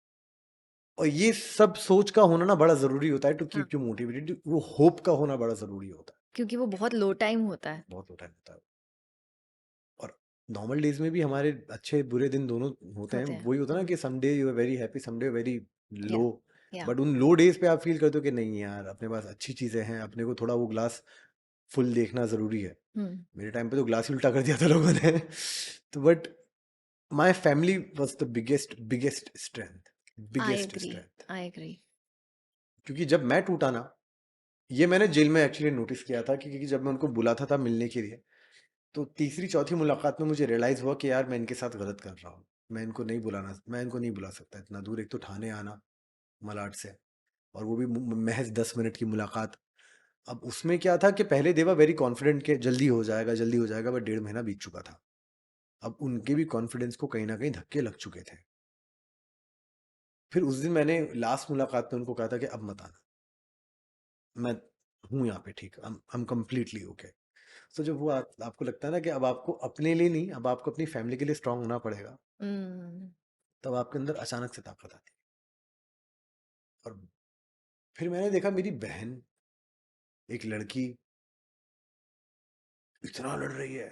और ये सब सोच का होना ना बड़ा जरूरी होता है टू कीप यू मोटिवेटेड। वो होप का होना बड़ा जरूरी होता है, क्योंकि वो बहुत लो टाइम होता है। बहुत टाइम होता है। और नॉर्मल डेज में भी हमारे अच्छे बुरे दिन दोनों होते हैं। होते हैं। वही होता है ना कि someday you are very happy, someday very low. या बट उन लो डेज पे आप फील करते हो कि नहीं यार, अपने पास अच्छी चीजें हैं, अपने को थोड़ा वो ग्लास फुल देखना जरूरी है। मेरे टाइम पे तो ग्लास ही उल्टा कर दिया था लोगों ने। तो but my family was the biggest biggest strength, I biggest agree, strength. I agree. क्योंकि जब मैं टूटा ना, ये मैंने जेल में एक्चुअली नोटिस किया था, क्योंकि जब मैं उनको बुलाता था मिलने के लिए, तो तीसरी चौथी मुलाकात में मुझे रियलाइज हुआ कि यार मैं इनके साथ गलत कर रहा हूँ। मैं इनको नहीं बुला सकता इतना दूर। एक तो ठाणे आना मलाड से, और वो भी महज 10 मिनट की मुलाकात। अब उसमें क्या था कि पहले देवा वेरी कॉन्फिडेंट के जल्दी हो जाएगा जल्दी हो जाएगा, बट 1.5 महीना बीत चुका था। अब उनके भी कॉन्फिडेंस को कहीं ना कहीं धक्के लग चुके थे। फिर उस दिन मैंने लास्ट मुलाकात में उनको कहा था कि अब मत आना, मैं हूँ यहाँ पे ठीक, आई एम कम्प्लीटली ओके। तो जब वो आपको लगता है ना कि अब आपको अपने लिए नहीं, अब आपको अपनी फैमिली के लिए स्ट्रांग होना पड़ेगा, तब आपके अंदर अचानक से ताकत आती है। और फिर मैंने देखा मेरी बहन, एक लड़की, इतना लड़ रही है।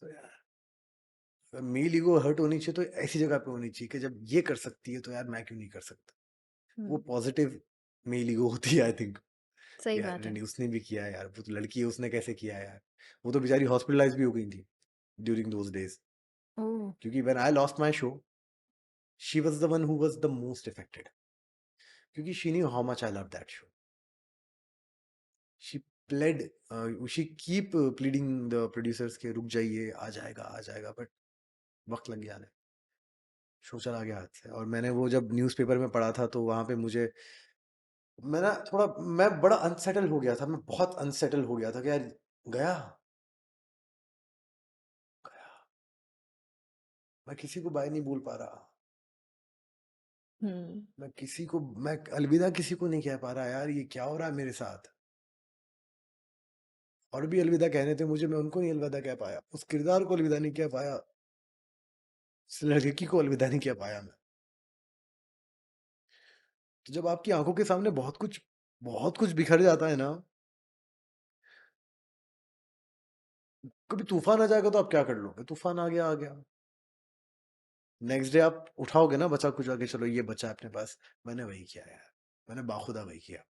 तो यार मेल ईगो हर्ट होनी चाहिए तो ऐसी जगह पे होनी चाहिए कि जब ये कर सकती है तो यार मैं क्यों नहीं कर सकता। वो पॉजिटिव मेल ईगो होती है आई थिंक। सही यार बात है। नहीं, उसने भी किया है यार, वो तो लड़की है, उसने कैसे किया है यार। वो तो बेचारी हॉस्पिटलाइज भी हो गई थी ड्यूरिंग दोज डेज। ओह। क्योंकि when I lost my show, she was the one who was the most affected, क्योंकि she knew how much I love that show. She played, she keep pleading the producers के रुक जाइए, आ जाएगा, but वक्त लग गया। Show चला गया हाथ से। और मैंने वो जब न्यूज़पेपर में पढ़ा था, तो वहां पे मैं बड़ा अनसेटल हो गया था, मैं बहुत अनसेटल हो गया था कि यार गया गया, मैं किसी को बाय नहीं बोल पा रहा, मैं अलविदा किसी को नहीं कह पा रहा। यार ये क्या हो रहा है मेरे साथ। और भी अलविदा कहने थे मुझे, मैं उनको नहीं अलविदा कह पाया, उस किरदार को अलविदा नहीं कह पाया, उस लड़की को अलविदा नहीं कह पाया मैं। तो जब आपकी आंखों के सामने बहुत कुछ बिखर जाता है ना, कभी तूफान आ जाएगा तो आप क्या कर लोगे, तूफान आ गया। नेक्स्ट डे आप उठाओगे ना बचा कुछ आगे, चलो ये बचा है अपने पास। मैंने वही किया यार, मैंने बाखुदा वही किया।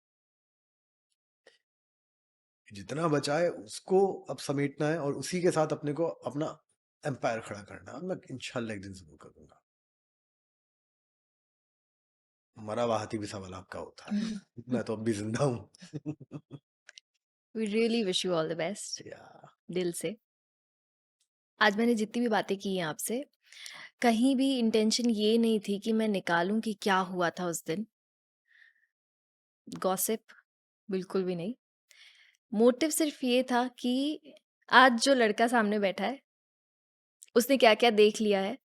जितना बचा है उसको अब समेटना है, और उसी के साथ अपने को अपना एम्पायर खड़ा करना है। मैं इंशाल्लाह एक दिन जरूर करूंगा। मरा हुआ हाथी भी सवाल आपका होता है। मैं तो अब भी जिंदा हूँ। We really wish you all the best, या दिल से। आज मैंने जितनी भी बातें की हैं आपसे, कहीं भी इंटेंशन ये नहीं थी कि मैं निकालूं कि क्या हुआ था उस दिन। गॉसिप बिल्कुल भी नहीं। मोटिव सिर्फ ये था कि आज जो लड़का सामने बैठा है, उसने क्या क्या देख लिया है,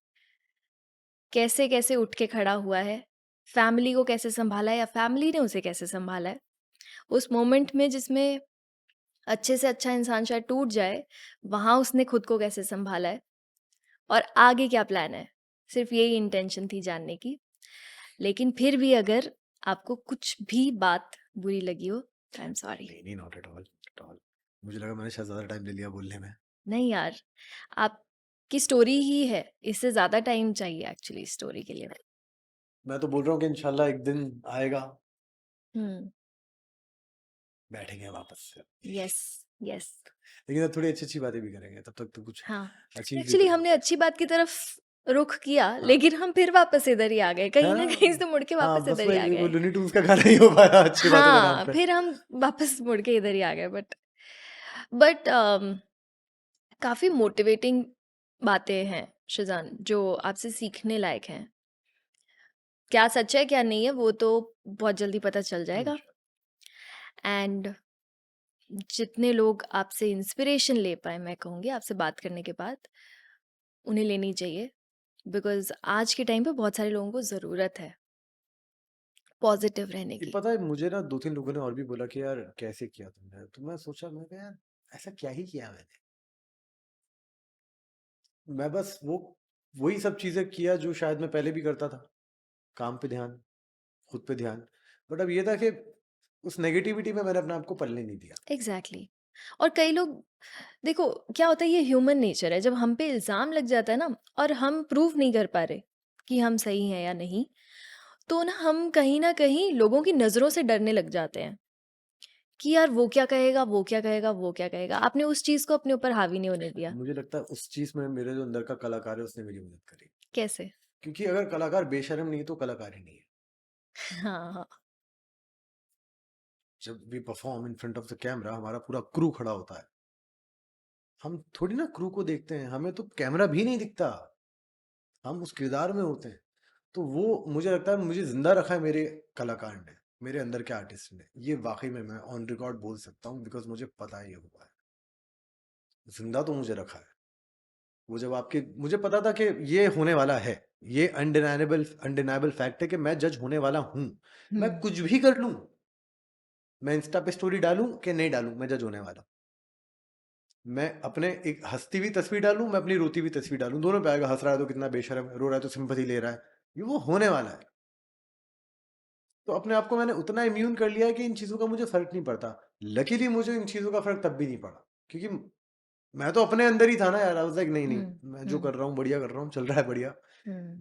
कैसे कैसे उठ के खड़ा हुआ है, फैमिली को कैसे संभाला है या फैमिली ने उसे कैसे संभाला है। उस मोमेंट में जिसमें अच्छे से अच्छा इंसान शायद टूट जाए, वहाँ उसने खुद को कैसे संभाला है और आगे क्या प्लान है। सिर्फ यही इंटेंशन थी जानने की। लेकिन फिर भी अगर आपको कुछ भी बात बुरी लगी हो, आई एम सॉरी। नहीं नहीं, not at all, at all. मुझे लगा मैंने शायद ज़्यादा टाइम ले लिया बोलने में। नहीं यार, आपकी स्टोरी ही है, इससे ज़्यादा टाइम चाहिए एक्चुअली स्टोरी के लिए। मैं तो बोल रहा हूँ कि इंशाल्लाह एक दिन आएगा, हम्म। बैठेंगे वापस से। Yes yes. लेकिन अब थोड़ी अच्छी अच्छी बातें भी करेंगे, तब तक तो कुछ हाँ, अचीव भी एक्चुअली करना हमने अच्छी बात की तरफ रुख किया, हाँ। लेकिन हम फिर वापस इधर ही आ गए, कहीं है ना ना? कहीं से मुड़ के हाँ, वापस बस इधर ही आ वही वो गए। लूनी ट्यून्स का गाना ही हो पाया अच्छी बातों के नाम हाँ, पे। फिर हम वापस मुड़ के इधर ही आ गए, बट काफ़ी मोटिवेटिंग बातें हैं शिजान, जो आपसे सीखने लायक हैं। क्या सच है क्या नहीं है वो तो बहुत जल्दी पता चल जाएगा। एंड जितने लोग आपसे इंस्पिरेशन ले पाए, मैं कहूँगी आपसे बात करने के बाद, उन्हें लेनी चाहिए, बिकॉज आज के टाइम पे बहुत सारे लोगों को ज़रूरत है पॉजिटिव रहने ये की। पता है, मुझे ना 2-3 लोगों ने और भी बोला कि यार कैसे किया तुमने? तो मैं सोचा, मैं कहा यार ऐसा क्या ही किया मैंने? मैं बस वही सब चीज़ें किया जो शायद मैं पहले भी करता था। काम पे ध्यान, खुद पे ध्यान। बट अब ये था कि उस नेगेटिविटी में मैंने अपने आप को पलने नहीं दिया। एग्जैक्टली और कई लोग, देखो क्या होता है, ये ह्यूमन नेचर है, जब हम पे इल्ज़ाम लग जाता है ना और हम प्रूव नहीं कर पा रहे कि हम सही हैं या नहीं, तो ना कहीं लोगों की नज़रों से डरने लग जाते हैं कि यार वो क्या कहेगा, वो क्या कहेगा, वो क्या कहेगा। आपने उस चीज़ को अपने ऊपर हावी नहीं होने दिया। मुझे लगता है उस चीज़ में मेरे जो अंदर का कलाकार है उसने मेरी मदद करी। कैसे? क्योंकि अगर कलाकार बेशर्म नहीं है तो कलाकार ही नहीं है। हाँ हाँ। जब we perform in front of the camera हमारा पूरा क्रू खड़ा होता है। हम थोड़ी ना क्रू को देखते हैं, हमें तो कैमरा भी नहीं दिखता, हम उस किरदार में होते हैं। तो वो मुझे लगता है मुझे जिंदा रखा है मेरे कलाकार ने, मेरे अंदर के आर्टिस्ट ने। ये वाकई में मैं ऑन रिकॉर्ड बोल सकता हूँ, बिकॉज मुझे पता है ये हुआ है। जिंदा तो मुझे रखा है। वो जब आपके, मुझे पता था कि ये होने वाला है, ये अनडिनाइबल फैक्ट है कि मैं जज होने वाला हूं। मैं कुछ भी कर लूं, मैं इंस्टा पे स्टोरी डालूं कि नहीं डालूं, मैं जज होने वाला। मैं अपने एक हंसती हुई तस्वीर डालूं, मैं अपनी रोती हुई तस्वीर डालूं, दोनों पे आएगा। हंस रहा है तो कितना बेशर्म है, रो रहा है तो सिंपैथी ले रहा है। ये वो होने वाला है। तो अपने आप को मैंने उतना इम्यून कर लिया है कि इन चीज़ों का मुझे फ़र्क नहीं पड़ता। लकीली मुझे इन चीज़ों का फ़र्क तब भी नहीं पड़ा, क्योंकि मैं तो अपने अंदर ही था ना यार। आई वाज़ लाइक नहीं, नहीं, मैं जो कर रहा हूँ बढ़िया कर रहा हूँ, चल रहा है बढ़िया।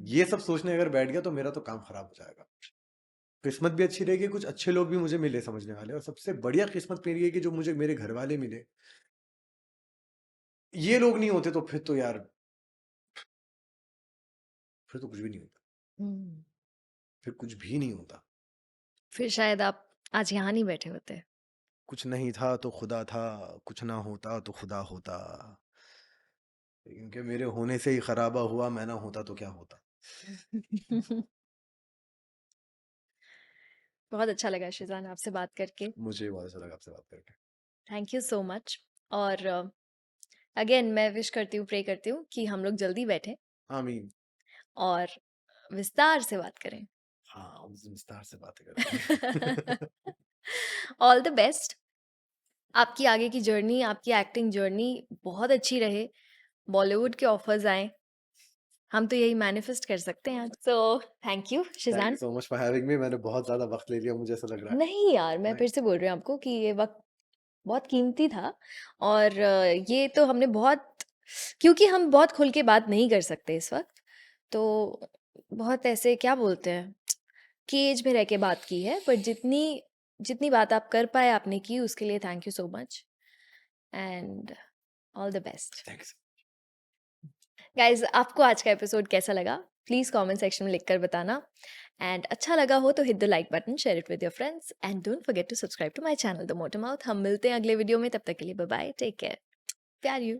ये सब सोचने अगर बैठ गया तो मेरा तो काम ख़राब हो जाएगा। किस्मत भी अच्छी रहेगी, कुछ अच्छे लोग भी मुझे मिले समझने वाले, और सबसे बढ़िया किस्मत मेरी है कि जो मुझे मेरे घरवाले मिले। ये लोग नहीं होते तो फिर तो यार, फिर तो कुछ भी नहीं होता, फिर कुछ भी नहीं होता। फिर शायद आप आज यहाँ नहीं बैठे होते। कुछ नहीं था तो खुदा था, कुछ ना होता तो खुदा होता। क्योंकि मेरे होने से ही खराबा हुआ, मैं ना होता तो क्या होता। बहुत अच्छा लगा शिजान आपसे बात करके। मुझे बहुत अच्छा लगा आपसे बात करके। Thank you so much. और अगेन मैं विश करती हूँ, प्रे करती हूँ कि हम लोग जल्दी बैठें आमीन। और विस्तार से बात करें। हाँ, उस दिन विस्तार से बातें करते हैं। All the best. आपकी आगे की जर्नी, आपकी एक्टिंग जर्नी बहुत अच्छी रहे, बॉलीवुड के ऑफर्स आए, हम तो यही मैनिफेस्ट कर सकते हैं। So thank you thank Shizaan. You so much for having me. मैंने बहुत ज़्यादा वक्त ले लिया, मुझे ऐसा लग रहा है। नहीं यार, मैं नहीं? फिर से बोल रही हूँ आपको कि ये वक्त बहुत कीमती था। और ये तो हमने बहुत, क्योंकि हम बहुत खुल के बात नहीं कर सकते इस वक्त, तो बहुत ऐसे क्या बोलते हैं, केज में रह के बात की है। बट जितनी जितनी बात आप कर पाए आपने की, उसके लिए thank you so much and all the best. Thanks. Guys, आपको आज का एपिसोड कैसा लगा प्लीज़ कमेंट सेक्शन में लिखकर बताना। एंड अच्छा लगा हो तो hit the like button, share it with your friends and don't forget to subscribe to my channel the Motormouth. हम मिलते हैं अगले वीडियो में, तब तक के लिए बाय बाय, टेक केयर, प्यार यू।